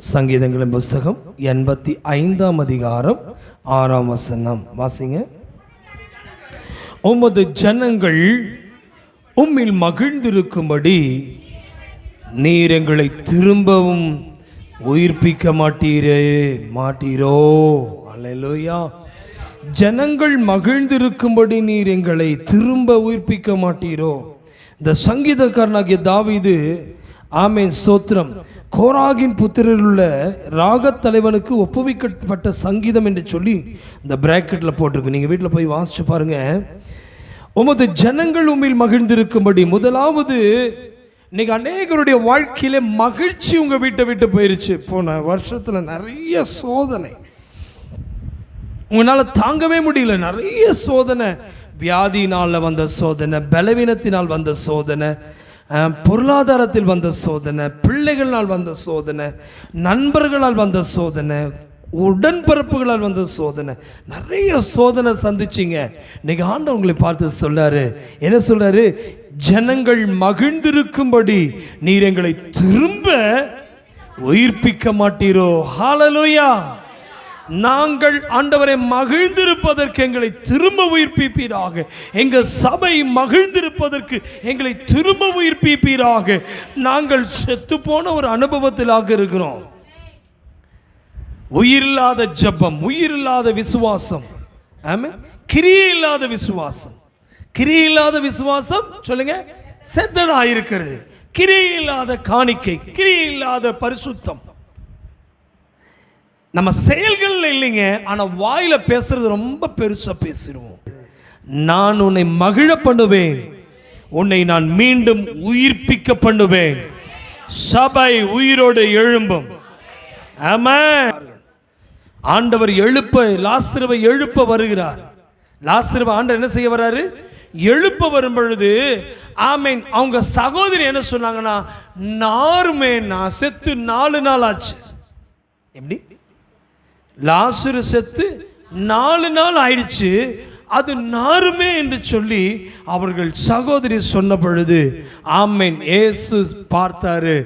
சங்கீதங்களின் புஸ்தகம் 85ஆம் அதிகாரம் 6ஆம் வசனம் வாசிங்க. உமது ஜனங்கள் உம்மில் மகிழ்ந்திருக்கும்படி நீர் எங்களை திரும்பவும் உயிர்ப்பிக்க மாட்டீரோ. அல்லேலூயா. ஜனங்கள் மகிழ்ந்திருக்கும்படி நீர் எங்களை திரும்ப உயிர்ப்பிக்க மாட்டீரோ. இந்த சங்கீதக்காரனாகிய தாவீது, ஆமென் ஸ்தோத்திரம், கோராகின் புத்திரரில் உள்ள ராகத் தலைவனுக்கு ஒப்புவிக்கப்பட்ட சங்கீதம் என்று சொல்லி இந்த பிராக்கெட்டில் போட்டிருக்கு. நீங்கள் வீட்டில் போய் வாசிச்சு பாருங்க. உமது ஜனங்கள் உம்மில் மகிழ்ந்திருக்கும்படி. முதலாவது, இன்னைக்கு அநேகருடைய வாழ்க்கையில மகிழ்ச்சி உங்கள் வீட்டை விட்டு போயிருச்சு. போன வருஷத்தில் நிறைய சோதனை, உங்களால் தாங்கவே முடியல. நிறைய சோதனை, வியாதியினால் வந்த சோதனை, பலவீனத்தினால் வந்த சோதனை, பொருளாதாரத்தில் வந்த சோதனை, பிள்ளைகளால் வந்த சோதனை, நண்பர்களால் வந்த சோதனை, உடன்பிறப்புகளால் வந்த சோதனை, நிறைய சோதனை சந்திச்சிங்க. இன்னைக்கு ஆண்டவர் உங்களை பார்த்து சொல்றாரு, என்ன சொல்றாரு? ஜனங்கள் மகிழ்ந்திருக்கும்படி நீர் எங்களை திரும்ப உயிர்ப்பிக்க மாட்டீரோ. ஹல்லேலூயா. நாங்கள் ஆண்டவரை மகிழ்ந்திருப்பதற்கு எங்களை திரும்ப உயிர்ப்பிப்பீராக. எங்கள் சபை மகிழ்ந்திருப்பதற்கு எங்களை திரும்ப உயிர்ப்பிப்பீராக. நாங்கள் செத்து போன ஒரு அனுபவத்திலாக இருக்கிறோம். உயிரில்லாத ஜெபம், உயிரில்லாத விசுவாசம், ஆமென். கிரியில்லாத விசுவாசம். கிரியில்லாத விசுவாசம் சொல்லுங்க, செத்ததா இருக்கிறது. கிரியில்லாத காணிக்கை, கிரியில்லாத பரிசுத்தம். நம்ம செயல்கள் இல்லைங்க, ஆனால் வாயில பேசுறது ரொம்ப பெருசா பேசிடுவோம். நான் உன்னை மகிழ பண்ணுவேன், உன்னை நான் மீண்டும் உயிர்ப்பிக்க பண்ணுவேன், சபை உயிரோடு எழும்பும். ஆமென். ஆண்டவர் லாசருவை எழுப்ப வருகிறார். லாசருவை ஆண்டவர் என்ன செய்ய வராரு? எழுப்ப வரும் பொழுது, ஆமென், அவங்க சகோதரி என்ன சொன்னாங்கன்னா, நாருமே, நான் செத்து 4 நாள் ஆச்சு. எப்படி? லாசரு செத்து 4 நாள் ஆயிடுச்சு, அது நாருமே என்று சொல்லி அவர்கள் சகோதரி சொன்ன பொழுது, ஆமென், இயேசு பார்த்தாரு,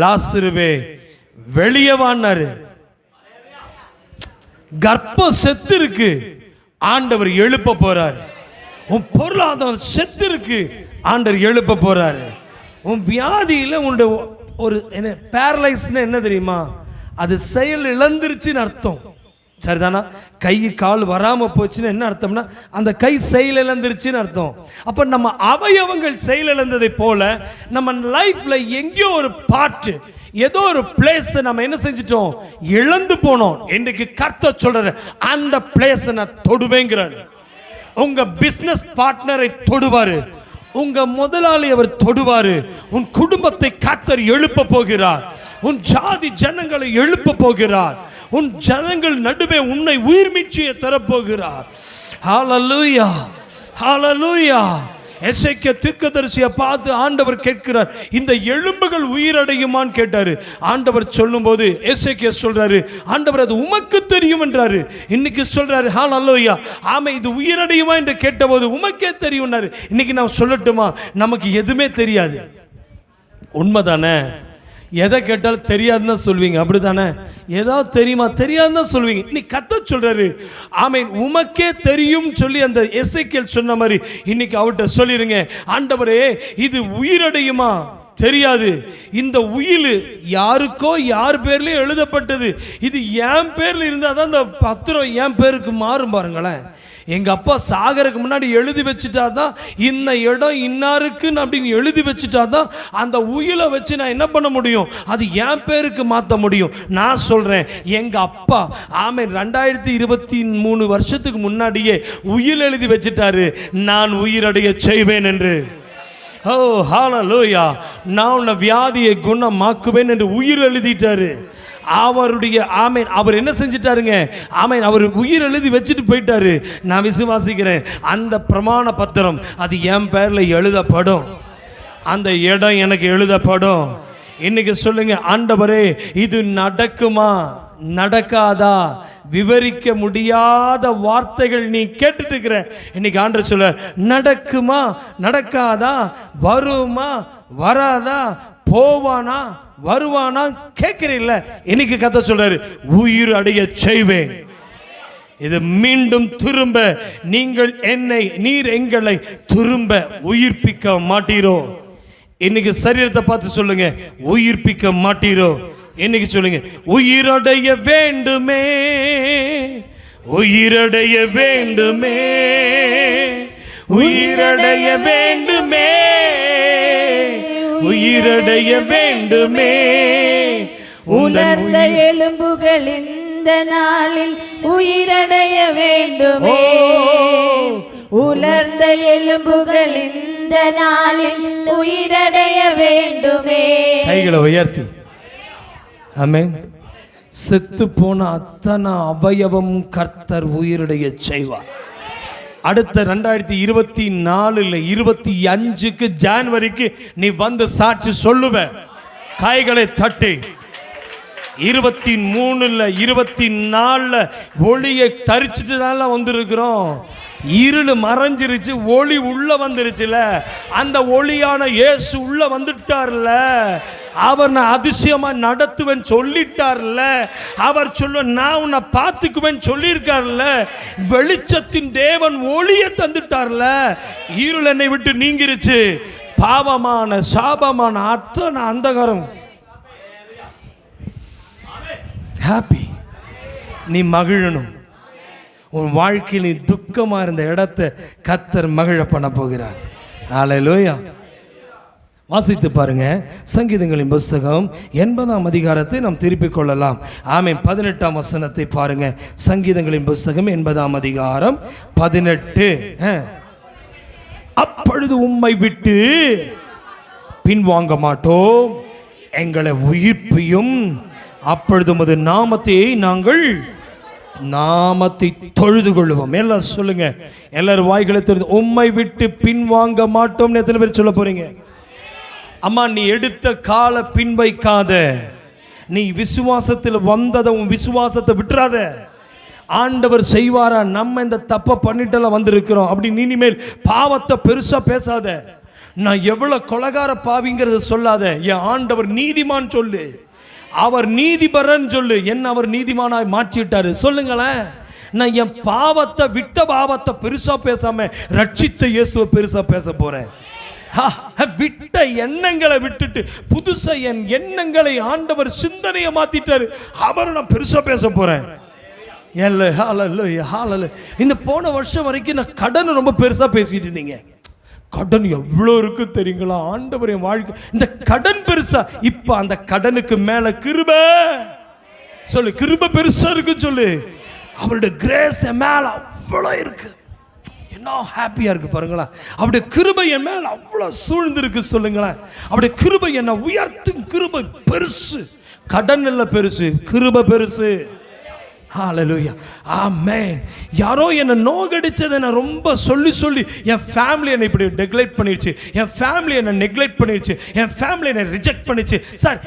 லாசருவே வெளியே வான்னாரு. கர்ப்பம் செத்து இருக்கு, ஆண்டவர் எழுப்ப போறாரு. உன் பொருளாதாரம் செத்து இருக்கு, ஆண்டவர் எழுப்ப போறாரு. உன் வியாதியில் உன்னுடைய ஒரு என்ன பேரலைஸ்னா என்ன தெரியுமா? அது செயல் இழந்துருச்சுன்னு அர்த்தம். சரிதானா? கை கால் வராமல் போச்சுன்னு என்ன அர்த்தம்னா, அந்த கை செயல் இழந்துருச்சுன்னு அர்த்தம். அப்போ நம்ம அவயவங்கள் செயல் இழந்ததை போல நம்ம லைஃப்ல எங்கேயோ ஒரு பாட்டு, ஏதோ ஒரு பிளேஸ் நம்ம என்ன செஞ்சிட்டோம்? இழந்து போனோம். இன்றைக்கு கர்த்தர் சொல்றாரு, அந்த பிளேஸ் நான் தொடுவேங்கிறாரு. உங்க பிசினஸ் பார்ட்னரை தொடுவாரு, உங்க முதலாளி அவர் தொடுவாரு. உன் குடும்பத்தை கர்த்தர் எழுப்ப போகிறார். உன் ஜாதி ஜனங்களை எழுப்ப போகிறார். உன் ஜனங்கள் நடுவே உன்னை உயிர் மீட்சியை தரப்போகிறார். ஹல்லேலூயா, ஹல்லேலூயா. எசேக்கியா தீர்க்கதரிசியை பார்த்து ஆண்டவர் கேட்கிறார், இந்த எலும்புகள் உயிரடையுமான்னு கேட்டாரு. ஆண்டவர் சொல்லும்போது எசேக்கியா சொல்றாரு, ஆண்டவர் அது உமக்கு தெரியும் என்றாரு. இன்னைக்கு சொல்றாரு, ஹல்லேலூயா, ஆமே, இது உயிரடையுமா என்று கேட்டபோது உமக்கே தெரியும்னாரு. இன்னைக்கு நான் சொல்லட்டுமா? நமக்கு எதுவுமே தெரியாது. உண்மைதானே? எதை கேட்டாலும் தெரியாதுன்னு தான் சொல்வீங்க, அப்படித்தானே? ஏதாவது தெரியுமா? தெரியாதுன்னு தான் சொல்வீங்க. இன்னைக்கு கர்த்தர் சொல்றாரு, ஆமென், உமக்கே தெரியும் சொல்லி அந்த எசேக்கியேல் சொன்ன மாதிரி இன்னைக்கு அவர்கிட்ட சொல்லிருங்க, ஆண்டவரே இது உயிரடையுமா? தெரியாது. இந்த உயில் யாருக்கோ யார் பேர்லயும் எழுதப்பட்டது, இது என் பேர்ல இருந்தால் தான் இந்த பத்திரம் என் பேருக்கு மாறும். பாருங்களேன், எங்க அப்பா சாகருக்கு முன்னாடி எழுதி வச்சுட்டாதான் இந்த இடம் இன்னாருக்குன்னு அப்படின்னு எழுதி வச்சுட்டாதான் அந்த உயிலை வச்சு நான் என்ன பண்ண முடியும்? அது என் பேருக்கு மாற்ற முடியும். நான் சொல்றேன், எங்க அப்பா, ஆமென், 2023 வருஷத்துக்கு முன்னாடியே உயில் எழுதி வச்சுட்டாரு, நான் உயிரடைய செய்வேன் என்று. ஓ ஹல்லேலூயா. நான் உன்னை வியாதியை குணமாக்குவேன் என்று உயிர் எழுதிட்டாரு அவருடைய. ஆமென். அவர் என்ன செஞ்சிட்டாருங்க? ஆமென், அவர் உயிர் எழுதி வச்சுட்டு போயிட்டாரு. நான் விசுவாசிக்கிறேன், அந்த பிரமாண பத்திரம் அது என் பேர்ல எழுதப்படும், அந்த இடம் எனக்கு எழுதப்படும். இன்னைக்கு சொல்லுங்க, ஆண்டவரே இது நடக்குமா நடக்காதா? விவரிக்க முடியாத வார்த்தைகள் நீ கேட்டுட்டு இருக்கிற. இன்னைக்கு ஆண்டவர் சொல்ல, நடக்குமா நடக்காதா, வருமா வராதா, போவானா வருவானா கேட்கிறீல்ல, இன்னைக்கு கத்த சொல்றாரு, உயிர் அடைய செய்வேன். இது மீண்டும் திரும்ப நீர் எங்களை திரும்ப உயிர்ப்பிக்க மாட்டீரோ. இன்னைக்கு சரீரத்தை பார்த்து சொல்லுங்க, உயிர்ப்பிக்க மாட்டீரோ. இன்னைக்கு சொல்லுங்க, உயிரடைய வேண்டுமே, உயிரடைய வேண்டுமே, உயிரடைய வேண்டுமே, உயிரடைய வேண்டுமே. உலர்ந்த எலும்புகள் இந்த நாளில் உயிரடைய வேண்டுமே, உலர்ந்த எலும்புகள் இந்த நாளில் உயிரடைய வேண்டுமே. கைகளை உயர்த்தி ஆமென். செத்து போன அத்தனை அவயவம் கர்த்தர் உயிரடைய செய்வார். அடுத்த 2024 25 ஜனவரிக்கு நீ வந்து சாட்சி சொல்லுவ. கைகளை தட்டி 23 24 ஒளியை தரிச்சிட்டு தான் வந்திருக்கிறோம். இருள் மறைஞ்சிருச்சு, ஒளி உள்ள வந்துருச்சுல. அந்த ஒளியான இயேசு உள்ள வந்துட்டார்ல. அவர் நான் அதிசயமா நடத்துவேன் சொல்லிட்டார்ல. அவர் சொல்ல நான் உன்னை பார்த்துக்குவேன் சொல்லியிருக்கார்ல. வெளிச்சத்தின் தேவன் ஒளியை தந்துட்டார்ல. இருள் என்னை விட்டு நீங்கிருச்சு. பாவமான சாபமான அத்தனை அந்தகாரம் ஹாப்பி. நீ மகிழணும். உன் வாழ்க்கையில் நீ துக்கமா இருந்த இடத்தை கர்த்தர் மகிழ பண்ண போகிறார். ஹல்லேலூயா. வாசித்து பாருங்க, சங்கீதங்களின் புஸ்தகம் 80ஆம் அதிகாரத்தை நாம் திருப்பிக் கொள்ளலாம். ஆமென். 18ஆம் வசனத்தை பாருங்க. சங்கீதங்களின் புஸ்தகம் 80ஆம் அதிகாரம் 18. அப்பொழுது உம்மை விட்டு பின்வாங்க மாட்டோம், எங்களை உயிர்ப்பியும். அப்பொழுது உமது நாமத்தை தொழுது கொள்ளுவோம். எல்லாம் சொல்லுங்க, எல்லாரும் வாய்களை திறந்து, உம்மை விட்டு பின்வாங்க மாட்டோம். எத்தனை பேர் சொல்ல போறீங்க? அம்மா, நீ எடுத்த கால பின் வைக்காத. நீ விசுவாசத்தில் வந்ததை, உன் விசுவாசத்தை விட்டுறாத. ஆண்டவர் செய்வாரா, நம்ம இந்த தப்பை பண்ணிட்டெல்லாம் வந்திருக்கிறோம் அப்படி இனிமேல் பாவத்தை பெருசா பேசாத. நான் எவ்வளவு கொலைகார பாவிங்கிறத சொல்லாத. என் ஆண்டவர் நீதிமான் சொல்லு, அவர் நீதிபரன் சொல்லு. என்ன அவர் நீதிமானாய் மாற்றிட்டாரு சொல்லுங்களேன். நான் என் பாவத்தை விட்ட பாவத்தை பெருசா பேசாம ரட்சித்த இயேசுவை பெருசா பேச போறேன். விட்ட எண்ணங்களை விட்டுட்டு புதுசா என் எண்ணங்களை ஆண்டவர் சிந்தனையை மாத்திட்டாரு. அவரை நான் பெருசா பேச போறேன். இந்த போன வருஷம் வரைக்கும் நான் கடன் ரொம்ப பெருசா பேசிட்டு இருந்தீங்க. கடன் எவ்வளோ இருக்கு தெரியுங்களா? ஆண்டவர் என் வாழ்க்கை இந்த கடன் பெருசா. இப்ப அந்த கடனுக்கு மேல கிருபை சொல்லு. கிருபை பெருசா இருக்கு சொல்லு. அவருடைய கிரேஸ் மேல அவ்வளோ இருக்கு. என்ன ஹாப்பியா இருக்கு பாருங்களா. அவருடைய கிருபை என் மேல அவ்வளோ சூழ்ந்து இருக்கு சொல்லுங்களேன். அவருடைய கிருபை என்ன உயர்த்தும். கிருபை பெருசு. கடன் இல்ல பெருசு, கிருபை பெருசு. ஹல்லேலூயா. ஆமென். யாரோ என்னை நோகடிச்சதை நான் ரொம்ப சொல்லி என் ஃபேமிலி என்னை இப்படி நெக்லெக்ட் பண்ணிடுச்சு, என் ஃபேமிலி என்னை நெக்லெக்ட் பண்ணிடுச்சு, என் ஃபேமிலி என்னை ரிஜெக்ட் பண்ணிடுச்சு. சார்,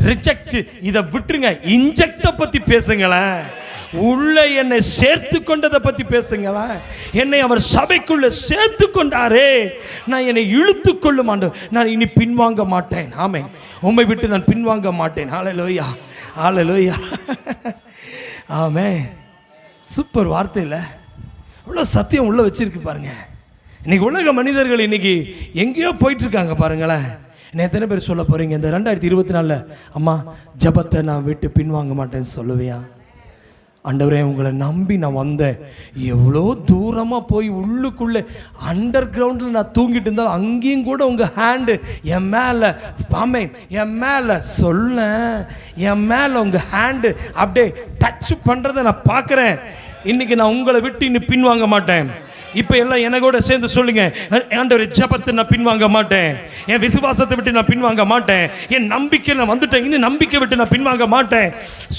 ரிஜெக்ட் இதை விட்டுருங்க. இன்ஜெக்டை பற்றி பேசுங்களேன். உள்ள என்னை சேர்த்து கொண்டதை பற்றி பேசுங்களேன். என்னை அவர் சபைக்குள்ள சேர்த்து கொண்டாரே, நான் என்னை இழுத்து கொள்ளும் ஆண்டவர். நான் இனி பின்வாங்க மாட்டேன். ஆமென். உம்மை விட்டு நான் பின்வாங்க மாட்டேன். ஹல்லேலூயா, ஹல்லேலூயா. ஆமென். சூப்பர் வார்த்தை இல்லை? இவ்வளோ சத்தியம் உள்ள வச்சிருக்கு பாருங்க. இன்னைக்கு உலக மனிதர்கள் இன்னைக்கு எங்கேயோ போயிட்டு இருக்காங்க பாருங்களேன். என்ன எத்தனை பேர் சொல்ல போறீங்க இந்த 2024 அம்மா ஜபத்தை நான் விட்டு பின்வாங்க மாட்டேன்னு சொல்லுவியா? ஆண்டவரே, உங்களை நம்பி நான் வந்தேன். எவ்வளோ தூரமாக போய் உள்ளுக்குள்ளே அண்டர் கிரவுண்டில் நான் தூங்கிட்டு இருந்தாலும் அங்கேயும் கூட உங்கள் ஹேண்டு என் மேலே, ஆமென், என் மேலே சொல்ல, என் மேலே உங்கள் ஹேண்டு அப்படியே டச் பண்ணுறதை நான் பார்க்குறேன். இன்றைக்கி நான் உங்களை விட்டு இன்னும் பின்வாங்க மாட்டேன். இப்போ எல்லாம் எனக்கூட சேர்ந்து சொல்லுங்க, ஆண்டவரே, ஜெபத்தை நான் பின்வாங்க மாட்டேன், என் விசுவாசத்தை விட்டு நான் பின்வாங்க மாட்டேன், என் நம்பிக்கை நான் வந்துட்டேன், இன்னும் நம்பிக்கை விட்டு நான் பின்வாங்க மாட்டேன்.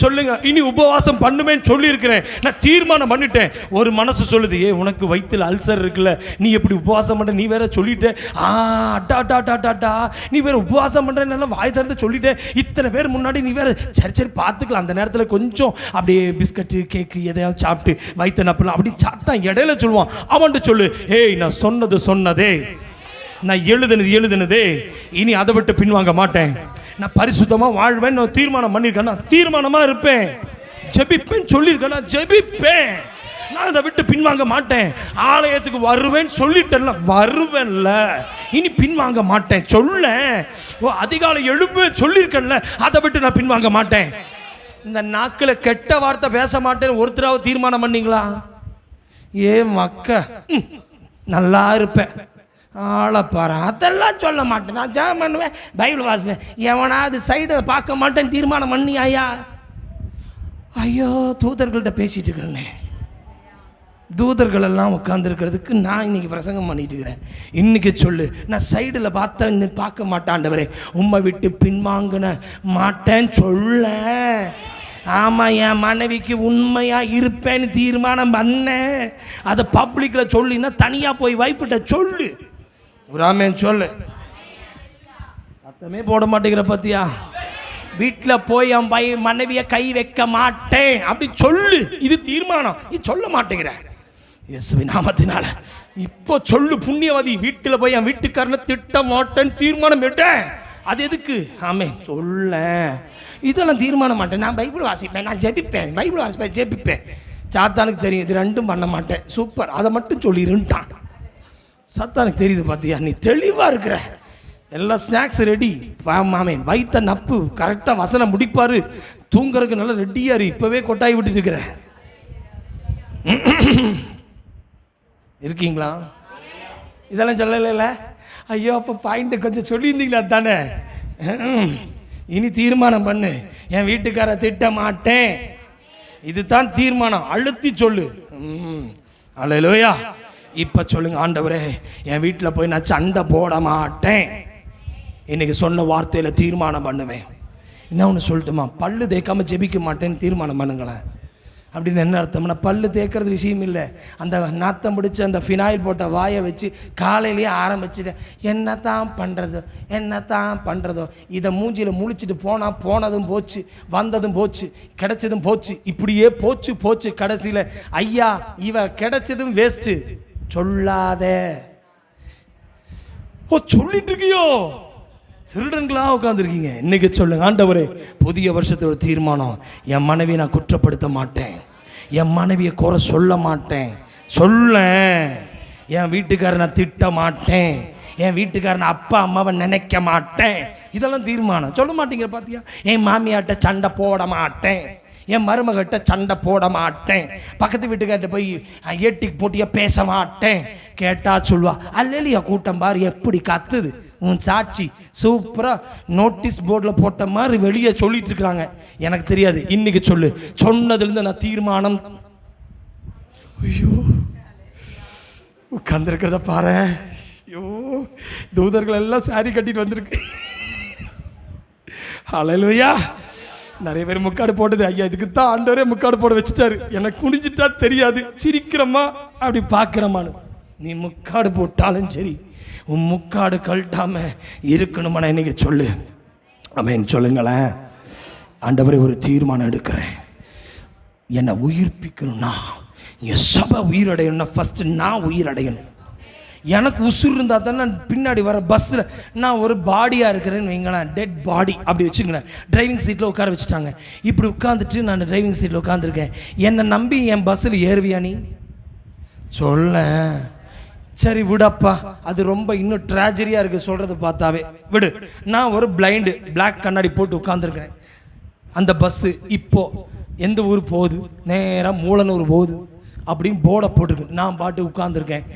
சொல்லுங்க, இனி உபவாசம் பண்ணுவேன்னு சொல்லியிருக்கிறேன், நான் தீர்மானம் பண்ணிட்டேன். ஒரு மனசு சொல்லுது, உனக்கு வயிற்றில் அல்சர் இருக்குல்ல, நீ எப்படி உபவாசம் பண்ணுற, நீ வேற சொல்லிட்ட, அட்டா நீ வேற உபவாசம் பண்ணுறேன்னு வாய் திறந்து சொல்லிட்டேன், இத்தனை பேர் முன்னாடி நீ வேற, சரி பார்த்துக்கலாம், அந்த நேரத்தில் கொஞ்சம் அப்படியே பிஸ்கட்டு கேக்கு எதையாவது சாப்பிட்டு வயிற்று நப்பலாம் அப்படி சாப்பிட்டா இடையில சொல்லுவான். அவன்ட்டு சொல்லு, நான் சொன்னதே, நான் எழுதுனதே, இனி அதை விட்டு பின்வாங்க மாட்டேன். நான் பரிசுத்தமாக வாழ்வேன் நான் தீர்மானம் பண்ணியிருக்கேன், நான் தீர்மானமாக இருப்பேன், ஜெபிப்பேன் சொல்லியிருக்கேன், நான் ஜெபிப்பேன், நான் அதை விட்டு பின்வாங்க மாட்டேன். ஆலயத்துக்கு வருவேன் சொல்லிட்டேன்ல, வருவேன்ல, இனி பின்வாங்க மாட்டேன். சொல்ல அதிகாலை எழும்பு சொல்லியிருக்கேன்ல, அதை விட்டு நான் பின்வாங்க மாட்டேன். இந்த நாக்கில் கெட்ட வார்த்தை பேச மாட்டேன்னு ஒருத்தராவது தீர்மானம் பண்ணீங்களா? ஏ மக்க நல்லா இருப்பேன், ஆளப்பாரு, அதெல்லாம் சொல்ல மாட்டேன், நான் ஜெபம் பண்ணுவேன், பைபிள் வாசுவேன், எவனாவது சைடை பார்க்க மாட்டேன்னு தீர்மானம் பண்ணி ஐயா? ஐயோ, தூதர்கள்ட்ட பேசிட்டு இருக்கிறேனே, தூதர்கள் எல்லாம் உட்காந்துருக்கிறதுக்கு நான் இன்னைக்கு பிரசங்கம் பண்ணிட்டு இருக்கிறேன். இன்னைக்கு சொல்லு, நான் சைடில் பார்க்க மாட்டாண்டவரே, உம்மை விட்டு பின்வாங்கின மாட்டேன்னு சொல்ல. ஆமாம், என் மனைவிக்கு உண்மையாக இருப்பேன்னு தீர்மானம் பண்ணேன். அதை பப்ளிக்கில் சொல்லினா தனியாக போய் வைஃப்கிட்ட சொல்லு, ராமேன் சொல்லு. அர்த்தமே போட மாட்டேங்கிற பத்தியா? வீட்டில் போய் என் மனைவியை கை வைக்க மாட்டேன் அப்படி சொல்லு, இது தீர்மானம். இது சொல்ல மாட்டேங்கிற இயேசுவின் நாமத்தினால இப்போ சொல்லு புண்ணியவதி. வீட்டில் போய் என் வீட்டுக்காரனை திட்ட மாட்டேன்னு தீர்மானம் விட்டேன். அது எதுக்கு? ஆமே சொல்ல, இதெல்லாம் தீர்மானம் மாட்டேன், நான் பைபிள் வாசிப்பேன், நான் ஜெபிப்பேன், பைபிள் வாசிப்பேன், ஜெபிப்பேன். சாத்தானுக்கு தெரியும் இது ரெண்டும் பண்ண மாட்டேன், சூப்பர், அதை மட்டும் சொல்லிருன்ட்டான். சாத்தானுக்கு தெரியுது பார்த்தியா, நீ தெளிவாக இருக்கிற, எல்லா ஸ்நாக்ஸ் ரெடி. மாமேன் வைத்த நப்பு கரெக்டாக வசனம் முடிப்பார், தூங்குறதுக்கு நல்லா ரெடியாரு, இப்போவே கொட்டாய் விட்டுட்டு இருக்கிற இருக்கீங்களா? இதெல்லாம் சொல்லல. ஐயோ, அப்போ பாயிண்ட்டை கொஞ்சம் சொல்லியிருந்தீங்களா தானே? இனி தீர்மானம் பண்ணு, என் வீட்டுக்கார திட்ட மாட்டேன், இதுதான் தீர்மானம். அழுத்தி சொல்லு. அல்லேலூயா. இப்போ சொல்லுங்க, ஆண்டவரே என் வீட்டில் போய் நான் சண்டை போட மாட்டேன், இன்னைக்கு சொன்ன வார்த்தையில் தீர்மானம் பண்ணுவேன். என்ன ஒன்று சொல்லட்டுமா? பல்லு தேய்க்காமல் ஜெபிக்க மாட்டேன்னு தீர்மானம் பண்ணுங்களேன். அப்படின்னு என்ன அர்த்தம்னா, பல்லு தேய்க்கிறது விஷயம் இல்லை, அந்த நாத்தம் பிடிச்சி அந்த ஃபினாயில் போட்ட வாயை வச்சு காலையிலேயே ஆரம்பிச்சுட்டேன், என்ன தான் பண்ணுறதோ, இதை மூஞ்சியில் முழிச்சிட்டு போனால் போனதும் போச்சு, வந்ததும் போச்சு, கிடைச்சதும் போச்சு, இப்படியே போச்சு. கடைசியில் ஐயா இவ கிடைச்சதும் வேஸ்ட்டு சொல்லாத. ஓ, சொல்லிட்டு இருக்கியோ? திருடங்களா உட்காந்துருக்கீங்க. இன்னைக்கு சொல்லுங்க, ஆண்டவரே புதிய வருஷத்தோட தீர்மானம், என் மனைவியை நான் குற்றப்படுத்த மாட்டேன், என் மனைவியை குறை சொல்ல மாட்டேன், சொல்ல என் வீட்டுக்காரனை நான் திட்ட மாட்டேன், என் வீட்டுக்காரனை அப்பா அம்மாவை நினைக்க மாட்டேன். இதெல்லாம் தீர்மானம். சொல்ல மாட்டீங்க பார்த்தியா? என் மாமியார்ட்ட சண்டை போட மாட்டேன், என் மருமகிட்ட சண்டை போட மாட்டேன், பக்கத்து வீட்டுக்கார்ட்ட போய் ஏட்டிக்கு போட்டியா பேச மாட்டேன். கேட்டா சொல்லுவா, அல்லையா கூட்டம் பாரு எப்படி கத்துது, உன் சாட்சி சூப்பராக நோட்டீஸ் போர்டில் போட்ட மாதிரி வெளியே சொல்லிட்டு இருக்கிறாங்க. எனக்கு தெரியாது. இன்னைக்கு சொல்லு, சொன்னதுலேருந்து நான் தீர்மானம். ஐயோ, உட்காந்துருக்கிறத பாரு. ஐயோ, தூதர்கள் எல்லாம் சாரி கட்டிட்டு வந்திருக்கு. அல்லேலூயா. நிறைய பேர் முக்காடு போட்டது, ஐயா இதுக்கு தான் ஆண்டவரே முக்காடு போட வச்சுட்டாரு, எனக்கு குனிஞ்சிட்டா தெரியாது, சிரிக்கிறம்மா அப்படி பார்க்குறம்மான்னு. நீ முக்காடு போட்டாலும் சரி, உன் முக்காடு கழட்டாம இருக்கணுமா? இன்னைக்கு சொல்லு. ஆமென் சொல்லுங்களேன். ஆண்டவரே ஒரு தீர்மானம் எடுக்கிறேன், என்னை உயிர்ப்பிக்கணும்னா, என் சபை உயிரடையணும்னா ஃபஸ்ட்டு நான் உயிரடையணும். எனக்கு உசுர் இருந்தால் தான் நான் பின்னாடி வர பஸ்ஸில் நான் ஒரு பாடியாக இருக்கிறேன்னு வைங்களேன், டெட் பாடி அப்படி வச்சுங்களேன். டிரைவிங் சீட்டில் உட்கார வச்சுட்டாங்க, இப்படி உட்காந்துட்டு நான் டிரைவிங் சீட்டில் உட்காந்துருக்கேன். என்னை நம்பி என் பஸ்ஸில் ஏறுவியா நீ? சொல்ல. சரி விடப்பா, அது ரொம்ப இன்னும் ட்ராஜடியாக இருக்குது சொல்கிறத பார்த்தாவே, விடு. நான் ஒரு பிளைண்டு, பிளாக் கண்ணாடி போட்டு உட்காந்துருக்கேன். அந்த பஸ்ஸு இப்போது எந்த ஊர் போகுது? நேராக மூலனூர் போகுது அப்படின்னு போர்டை போட்டிருக்கு. நான் பாட்டு உட்காந்துருக்கேன்.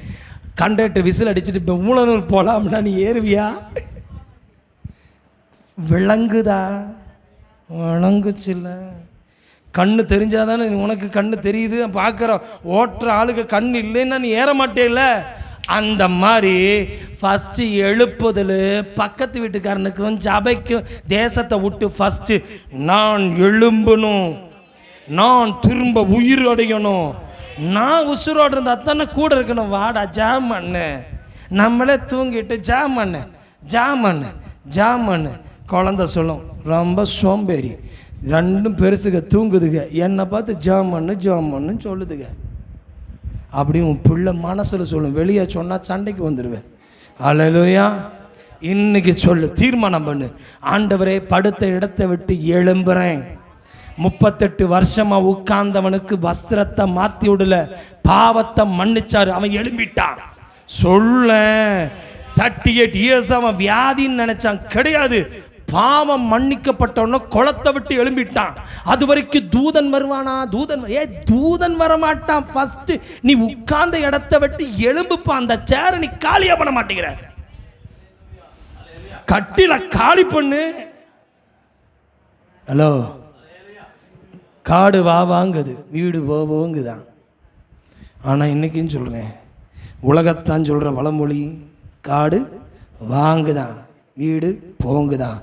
கண்டக்டர் விசில் அடிச்சுட்டு இப்போ மூலனூர் போகலாம்னா நீ ஏறுவியா? விளங்குதா? விளங்குச்சுல்ல. கண்ணு தெரிஞ்சாதானே உனக்கு கண்ணு தெரியுது, பார்க்குற ஓட்டுற ஆளுக்கு கண் இல்லைன்னா நீ ஏற மாட்டேல்ல. அந்த மாதிரி ஃபஸ்ட்டு எழுப்புதல் பக்கத்து வீட்டுக்காரனுக்கும் சபைக்கும் தேசத்தை விட்டு ஃபஸ்ட்டு நான் எழும்பணும், நான் திரும்ப உயிர் அடையணும், நான் உசுரோடு இருந்தால் தானே கூட இருக்கணும். வாடா ஜாமண்ணு, நம்மளே தூங்கிட்டு ஜாமண்ணு குழந்த சொல்லும், ரொம்ப சோம்பேறி, ரெண்டும் பெருசுக தூங்குதுங்க, என்னை பார்த்து ஜாமண்ணு சொல்லுதுங்க. அப்படி உன் பிள்ளை மனசில் சொல்லும், வெளியே சொன்னால் சண்டைக்கு வந்துடுவேன். அல்லேலூயா. இன்னைக்கு சொல்லு, தீர்மானம் பண்ணு. ஆண்டவரே, படுத்த இடத்தை விட்டு எழும்புறேன். 38 வருஷமா உட்கார்ந்தவனுக்கு வஸ்திரத்தை மாத்தி விடல, பாவத்தை மன்னிச்சாரு, அவன் எழும்பிட்டான். சொல்ல 38 இயர்ஸ் அவன் வியாதின்னு நினைச்சான், கிடையாது. பாவம் மன்னிக்கப்பட்டவன குளத்தை விட்டு எழும்பிட்டான். அது வரைக்கும் தூதன் வருவானா? தூதன் வரமாட்டான். ஃபர்ஸ்ட் நீ உட்கார்ந்த இடத்தை விட்டு எழும்புப்பா. அந்த சேரை நீ காலியா பண்ண மாட்டேங்கிற, கட்டில காலி பண்ணு. ஹலோ, காடு வாங்குது, வீடு போங்குதான். ஆனால் இன்னைக்குன்னு சொல்கிறேன், உலகத்தான் சொல்கிற பழமொழி, காடு வாங்குதான், வீடு போங்குதான்.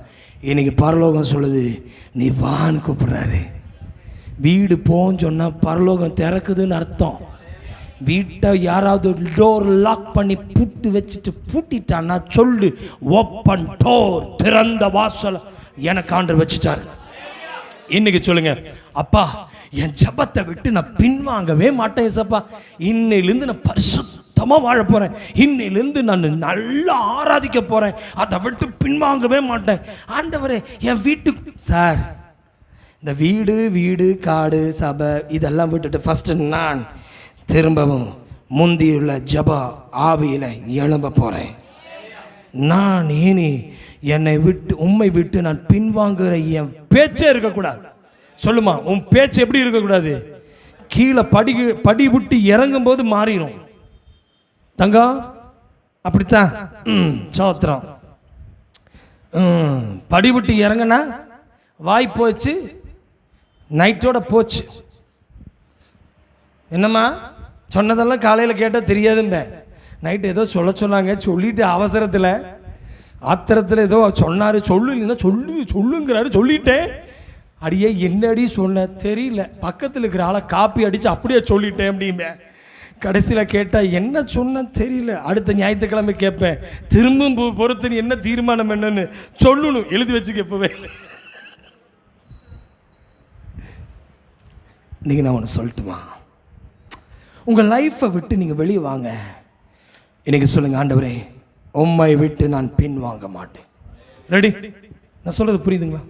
இன்னைக்கு பரலோகம் சொல்லுது, நீ வான்னு கூப்பிடுறாரு. வீடு போன்னு சொன்னால் பரலோகம் திறக்குதுன்னு அர்த்தம். வீட்டை யாராவது டோர் லாக் பண்ணி பூட்டு வச்சுட்டு பூட்டிட்டான்னா சொல்லு, ஓப்பன் டோர், திறந்த வாசல் எனக்கு ஆண்டவர் வச்சுட்டாரு. இன்னைக்கு சொல்லுங்க, அப்பா என் ஜபத்தை விட்டு நான் பின்வாங்கவே மாட்டேன் ஏசப்பா. இன்னையிலிருந்து நான் பரிசுத்தமாக வாழ போகிறேன். இன்னையிலிருந்து நான் நல்லா ஆராதிக்க போகிறேன். அதை விட்டு பின்வாங்கவே மாட்டேன். ஆண்டவரே, என் வீட்டுக்கு சார், இந்த வீடு காடு சபை இதெல்லாம் விட்டுட்டு ஃபஸ்ட்டு நான் திரும்பவும் முந்தியுள்ள ஜப ஆவியில் எழும்ப போகிறேன். நான் இனி என்னை விட்டு உம்மை விட்டு நான் பின்வாங்குகிற என் பேச்சே இருக்கக்கூடாது. சொல்லுமா, உன் பேச்சு எப்படி இருக்கக்கூடாது? கீழே படி விட்டு இறங்கும் போது மாறிடும். தங்கம் அப்படித்தான், சோத்திரம். படி விட்டு இறங்கினா வாய் போச்சு, நைட்டோட போச்சு. என்னம்மா சொன்னதெல்லாம் காலையில் கேட்டால் தெரியாதும்ப, நைட்டு ஏதோ சொன்னாங்க, சொல்லிட்டு அவசரத்தில் ஆத்திரத்தில் ஏதோ சொன்னார். இல்லைன்னா சொல்லுங்கிறாரு, சொல்லிட்டேன். அடியே என்னடி சொன்ன தெரியல, பக்கத்தில் இருக்கிற ஆளை காப்பி அடித்து அப்படியே சொல்லிட்டேன் அப்படிம்ப. கடைசியில் கேட்டால் என்ன சொன்ன தெரியல. அடுத்த ஞாயிற்றுக்கிழமை கேட்பேன், திரும்பவும் பொறுத்து நீ என்ன தீர்மானம் என்னன்னு சொல்லணும், எழுதி வச்சுக்க. எப்பவே இன்னைக்கு நான் ஒன்று சொல்லட்டுமா? உங்கள் லைஃப்பை விட்டு நீங்கள் வெளியே வாங்க. இன்னைக்கு சொல்லுங்கள், ஆண்டவரே உம்மை விட்டு நான் பின் வாங்க மாட்டேன். ரெடி? நான் சொல்கிறது புரியுதுங்களா?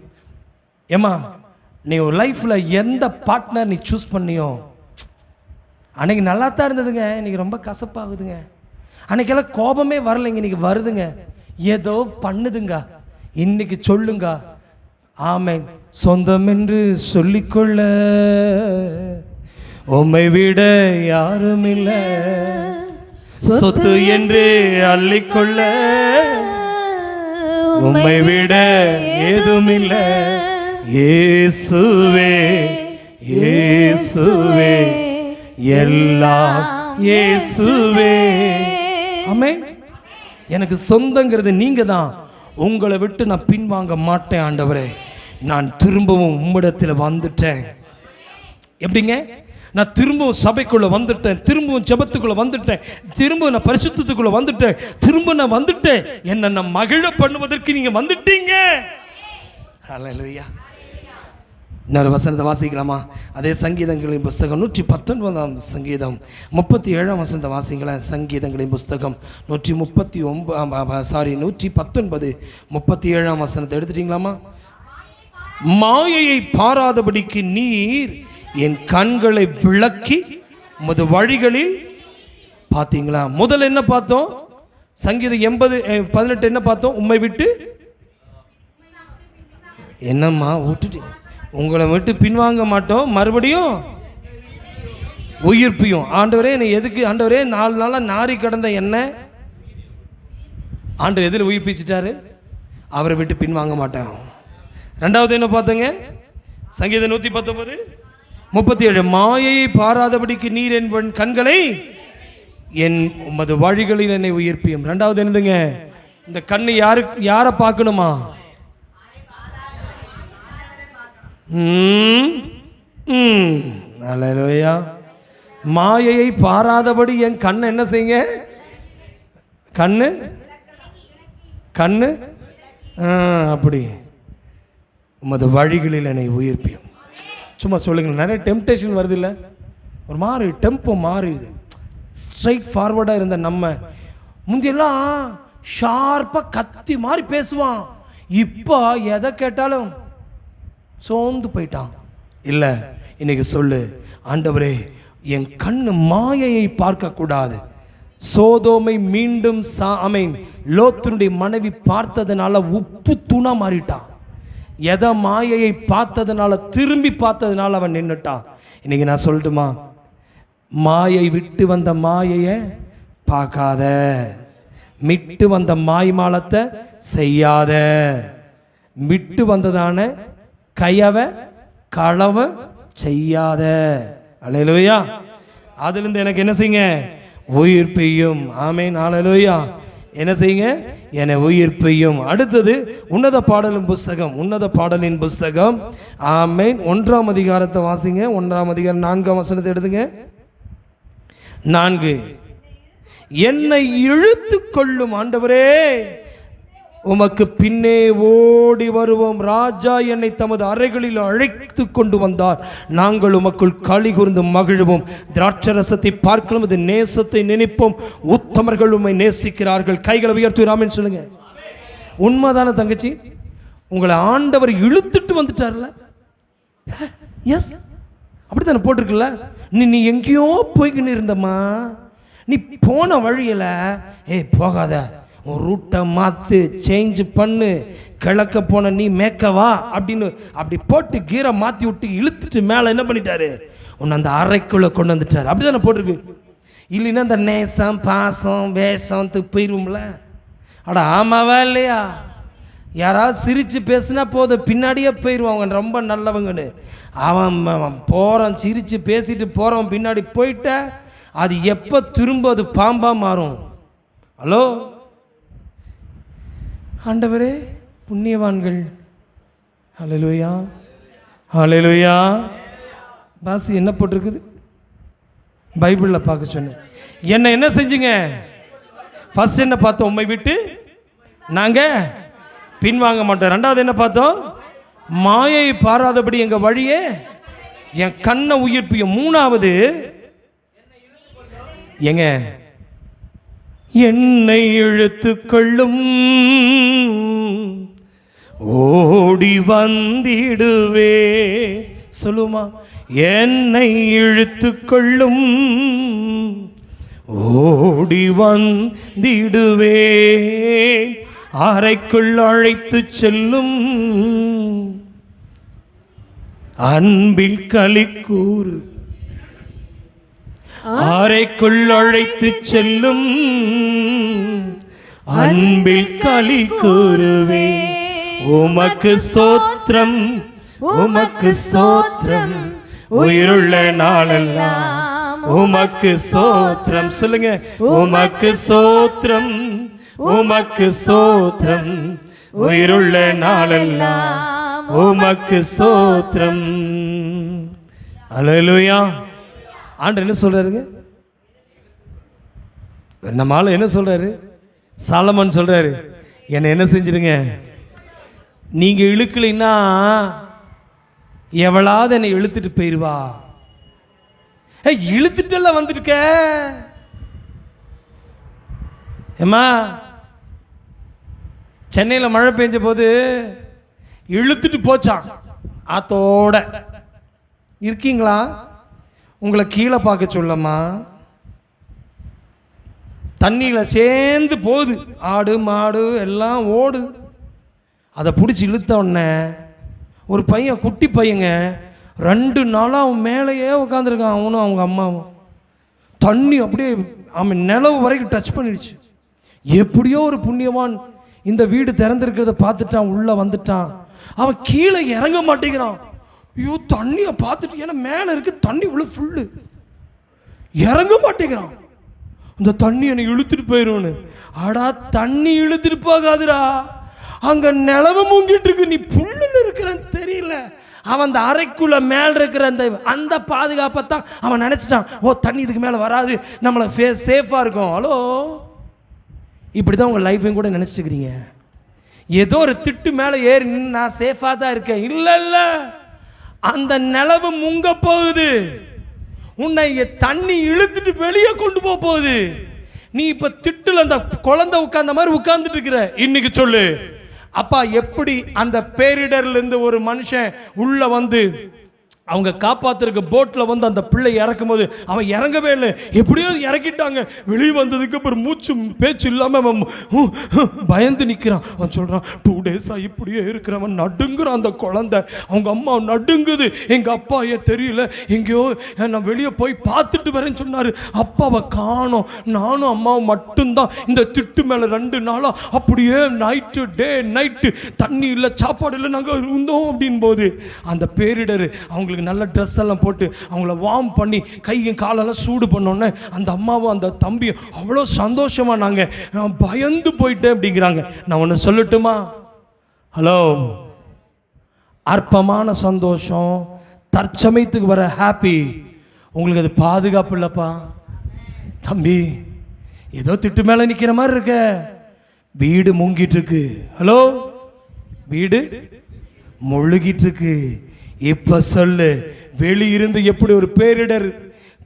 ஏம்மா, நீ ஒரு லைஃப்பில் எந்த பார்ட்னர் நீ சூஸ் பண்ணியோ, அன்னைக்கு நல்லா தான் இருந்ததுங்க, இன்னைக்கு ரொம்ப கசப்பாகுதுங்க. அன்னைக்கெல்லாம் கோபமே வரலைங்க, இன்னைக்கு வருதுங்க, ஏதோ பண்ணுதுங்க. இன்னைக்கு சொல்லுங்க, ஆமென். சொந்தம் என்று சொல்லிக்கொள்ள உம்மை விட யாரும் இல்லை, சொத்து என்று அள்ளிக்கொள்ள உம்மை விட ஏதும் இல்லை. இயேசுவே இயேசுவே எல்லாம் இயேசுவே. ஆமென். எனக்கு சொந்தங்கிறது நீங்க தான். உங்களை விட்டு நான் பின்வாங்க மாட்டேன். ஆண்டவரே, நான் திரும்பவும் உம்மிடத்தில் வந்துட்டேன். எப்படிங்க? நான் திரும்பவும் சபைக்குள்ள வந்துட்டேன், திரும்பவும் ஜெபத்துக்குள்ள வந்துட்டேன், திரும்ப நான் பரிசுத்தத்துக்குள்ள வந்துட்டேன், திரும்ப நான் வந்துட்டேன். என்ன நான் மகிழ பண்ணுவதற்கு நீங்க வந்துட்டீங்க. ஹல்லேலூயா. இன்னொரு வசனத்தை வாசிக்கலாமா? அதே சங்கீதங்களின் புஸ்தகம் 119ஆம் சங்கீதம் 37ஆம் வசனத்தை வாசிங்களேன். சங்கீதங்களின் புஸ்தகம் 119 37ஆம் வசனத்தை எடுத்துட்டீங்களாமா? மாயையை பாராதபடிக்கு நீர் என் கண்களை விளக்கி உமது வழிகளில். பார்த்தீங்களா? முதல்ல என்ன பார்த்தோம்? சங்கீதம் 80:18 என்ன பார்த்தோம்? உம்மை விட்டு என்னம்மா விட்டுட்டு உங்களை விட்டு பின்வாங்க மாட்டோம், மறுபடியும் உயிர்ப்பியும். ஆண்டவரே, என்னை எதுக்கு ஆண்டவரே 4 நாளாக நாரி கடந்த என்ன ஆண்டவர் எதில் உயிர்ப்பிச்சிட்டாரு? அவரை விட்டு பின்வாங்க மாட்டேன். ரெண்டாவது என்ன பார்த்தங்க? சங்கீதம் 119:37 மாயையை பாராதபடிக்கு நீர் என் கண்களை என் உமது வழிகளில் என்னை உயிர்ப்பியும். ரெண்டாவது என்னதுங்க? இந்த கண்ணு யாரை பார்க்கணுமா? அல்லேலூயா. மாயையை பாராதபடி என் கண்ணை என்ன செய்யுங்க? கண்ணு அப்படி உமது வழிகளில் என்னை உயிர்ப்பியும். சும்மா சொல்லுங்கள். நிறைய டெம்டேஷன் வருது இல்லை? ஒரு டெம்போ மாறுது. ஸ்ட்ரைட் ஃபார்வர்டாக இருந்த நம்ம முந்தியெல்லாம் ஷார்ப்பாக கத்தி மாதிரி பேசுவான். இப்போ எதை கேட்டாலும் சோர்ந்து போயிட்டான். இல்லை, இன்னைக்கு சொல்லு, ஆண்டவரே என் கண்ணு மாயையை பார்க்கக்கூடாது. சோதோமை மீண்டும் லோத்துனுடைய மனைவி பார்த்ததுனால உப்பு தூணா மாறிட்டான். எதை மாயையை பார்த்ததுனால, திரும்பி பார்த்ததுனால அவன் நின்றுட்டான். இன்னைக்கு நான் சொல்லட்டுமா, மாயை விட்டு வந்த மாயையை பார்க்காத, மிட்டு வந்த மாய்மாலத்தை செய்யாத, விட்டு வந்ததான கையவ களவ செய்யாத. அல்லேலூயா. அதிலிருந்து எனக்கு என்ன செய்யுங்க? உயிர் பெய்யும். ஆமென். அல்லேலூயா. என்ன செய்யுங்க? என உயிர் பெய்யும். அடுத்தது உன்னத பாடலின் புஸ்தகம், உன்னத பாடலின் புஸ்தகம். ஆமென். 1ஆம் அதிகாரத்தை வாசிங்க. 1ஆம் அதிகாரம் 4ஆம் வசனத்தை எடுத்துங்க. 4, என்னை இழுத்து கொள்ளும் ஆண்டவரே, உமக்கு பின்னே ஓடி வருவோம். ராஜா என்னை தமது அறைகளில் அழைத்து கொண்டு வந்தார். நாங்கள் உமக்குள் களி கூர்ந்து மகிழ்வோம். திராட்சரசத்தை பார்க்கலாம் இது நேசத்தை நினைப்போம். உத்தமர்கள் உம்மை நேசிக்கிறார்கள். கைகளை உயர்த்தி ஆமென் சொல்லுங்க. உண்மைதான தங்கச்சி? உங்களை ஆண்டவர் இழுத்துட்டு வந்துட்டார்ல? எஸ், அப்படித்தானே போட்டிருக்குல்ல? நீ எங்கேயோ போய்கின்னு இருந்தம்மா, நீ போன வழியில் போகாத, உன் ரூட்டை மாற்று, சேஞ்சு பண்ணு, கிழக்க போன நீ மேக்கவா அப்படின்னு அப்படி போட்டு கீரை மாற்றி விட்டு இழுத்துட்டு மேலே என்ன பண்ணிட்டாரு? உன்னை அந்த அறைக்குள்ளே கொண்டு வந்துட்டார். அப்படி தானே போட்டிருக்கு. இல்லைன்னா இந்த நேசம் பாசம் வேஷத்துக்கு போயிடுவோம்ல. அட ஆமாவா இல்லையா? யாராவது சிரித்து பேசுனா போதும், பின்னாடியே போயிடுவாங்க ரொம்ப நல்லவங்கன்னு. அவன் போகிறான், சிரித்து பேசிட்டு போகிறவன் பின்னாடி போயிட்ட, அது எப்போ திரும்ப அது பாம்பாக மாறும். ஹலோ ஆண்டவரே, புண்ணியவான்கள். ஹல்லேலூயா, ஹல்லேலூயா. பாசி என்ன போட்டிருக்குது? பைபிளில் பார்க்க சொன்னேன். என்ன செஞ்சுங்க? ஃபர்ஸ்ட் என்ன பார்த்தோம்? உம்மை விட்டு நாங்கள் பின்வாங்க மாட்டோம். ரெண்டாவது என்ன பார்த்தோம்? மாயை பாராதபடி எங்கள் வழியே என் கண்ணை உயிர்ப்பியும். மூணாவது எங்க என்னை இழுத்து கொள்ளும், ஓடி வந்திடுவே. சொல்லுமா, என்னை இழுத்து கொள்ளும், ஓடி வந்திடுவே. அறைக்குள் அழைத்து செல்லும், அன்பில் களிக்கூறு. அறைக்குள் அழைத்து செல்லும், அன்பில் களி கூறுவே. உமக்கு ஸ்தோத்திரம், உமக்கு ஸ்தோத்திரம், உயிருள்ள நாளெல்லாம் உமக்கு ஸ்தோத்திரம். சொல்லுங்க, உமக்கு ஸ்தோத்திரம், உமக்கு ஸ்தோத்திரம், உயிருள்ள நாளெல்லாம் உமக்கு ஸ்தோத்திரம். அல்லேலூயா. ஆண்டவர் என்ன சொல்றாருங்க? நம்ம ஆளு என்ன சொல்றாரு? சாலமன் சொல்றாரு, என்னை என்ன செஞ்சிருங்க, நீங்க இழுக்கலைன்னா எவளாவது என்னை இழுத்துட்டு போயிருவா. இழுத்துட்டெல்லாம் வந்திருக்க ஏம்மா. சென்னையில் மழை பெஞ்ச போது இழுத்துட்டு போச்சான் ஆத்தோட. இருக்கீங்களா? உங்களை கீழே பார்க்க சொல்லம்மா. தண்ணியில் சேர்ந்து போகுது, ஆடு மாடு எல்லாம் ஓடு. அதை பிடிச்சி இழுத்த உடனே ஒரு பையன், குட்டி பையங்க, 2 நாளாக அவன் மேலேயே உட்காந்துருக்கான், அவனும் அவங்க அம்மாவும். தண்ணி அப்படியே அவன் நிலவு வரைக்கும் டச் பண்ணிடுச்சு. எப்படியோ ஒரு புண்ணியவான் இந்த வீடு திறந்திருக்கிறத பார்த்துட்டான், உள்ளே வந்துட்டான். அவன் கீழே இறங்க மாட்டேங்கிறான். ஐயோ, தண்ணியை பார்த்துட்டு, ஏன்னா மேலே இருக்கு தண்ணி உள்ள ஃபுல்லு, இறங்க மாட்டேங்கிறான். அந்த தண்ணி என்னை இழுத்துட்டு போயிடும்னு. ஆடா, தண்ணி இழுத்துட்டு போகாதுடா, அங்கே நிலவு மூங்கிட்டு இருக்கு, நீ புல்லில் இருக்கிறன்னு தெரியல. அவன் அந்த அறைக்குள்ள மேலே இருக்கிற அந்த பாதுகாப்பை தான் அவன் நினச்சிட்டான். ஓ, தண்ணி இதுக்கு மேலே வராது, நம்மளை சேஃபாக இருக்கும். ஹலோ, இப்படி தான் உங்கள் லைஃபையும் கூட நினச்சிட்டுக்கிறீங்க. ஏதோ ஒரு திட்டு மேலே ஏறி நின்று நான் சேஃபாக தான் இருக்கேன். இல்லை இல்லை, அந்த நிலவு முங்க போகுது, உன்னை தண்ணி இழுத்துட்டு வெளியே கொண்டு போகுது. நீ இப்ப திட்டுல அந்த குழந்தை உட்கார்ந்த மாதிரி உட்கார்ந்துட்டு இருக்கிற. இன்னைக்கு சொல்லு, அப்பா எப்படி அந்த பேரிடர்ல இருந்து ஒரு மனுஷன் உள்ள வந்து அவங்க காப்பாத்துறதுக்கு போட்டில் வந்து அந்த பிள்ளை இறக்கும் போது அவன் இறங்கவே இல்லை, எப்படியோ இறக்கிட்டாங்க. வெளியே வந்ததுக்கு அப்புறம் மூச்சு பேச்சு இல்லாமல் அவன் பயந்து நிற்கிறான். அவன் சொல்கிறான், 2 டேஸாக இப்படியே இருக்கிறவன் நடுங்குறான். அந்த குழந்தை அவங்க அம்மா நடுங்குது. எங்கள் அப்பா ஏன் தெரியல, எங்கேயோ நான் வெளியே போய் பார்த்துட்டு வரேன்னு சொன்னார். அப்பாவை காணோம். நானும் அம்மாவும் மட்டும்தான் இந்த திட்டு மேலே 2 நாளாக அப்படியே நைட்டு தண்ணி இல்லை, சாப்பாடு இல்லை, நாங்கள் இருந்தோம். அப்படின் போது அந்த பேரிடர் அவங்களுக்கு நல்ல ட்ரெஸ் எல்லாம் போட்டு அவங்கள வார்ம் பண்ணி கையும் காலெல்லாம் சூடு பண்ணோன்னே அந்த அம்மாவும் அந்த தம்பியும் அவ்வளோ சந்தோஷமா நான் பயந்து போயிட்டேன் அப்படிங்கிறாங்க. நான் ஒன்று சொல்லட்டுமா? ஹலோ, அற்பமான சந்தோஷம், தற்சமயத்துக்கு வர ஹாப்பி, உங்களுக்கு அது பாதுகாப்பு இல்லைப்பா தம்பி. ஏதோ திட்டு மேலே நிற்கிற மாதிரி இருக்க, வீடு முங்கிட்டு இருக்கு. ஹலோ, வீடு முழுகிட்டு இருக்கு. இப்ப சொல்லு, வெளியிருந்து எப்படி ஒரு பேரிடர்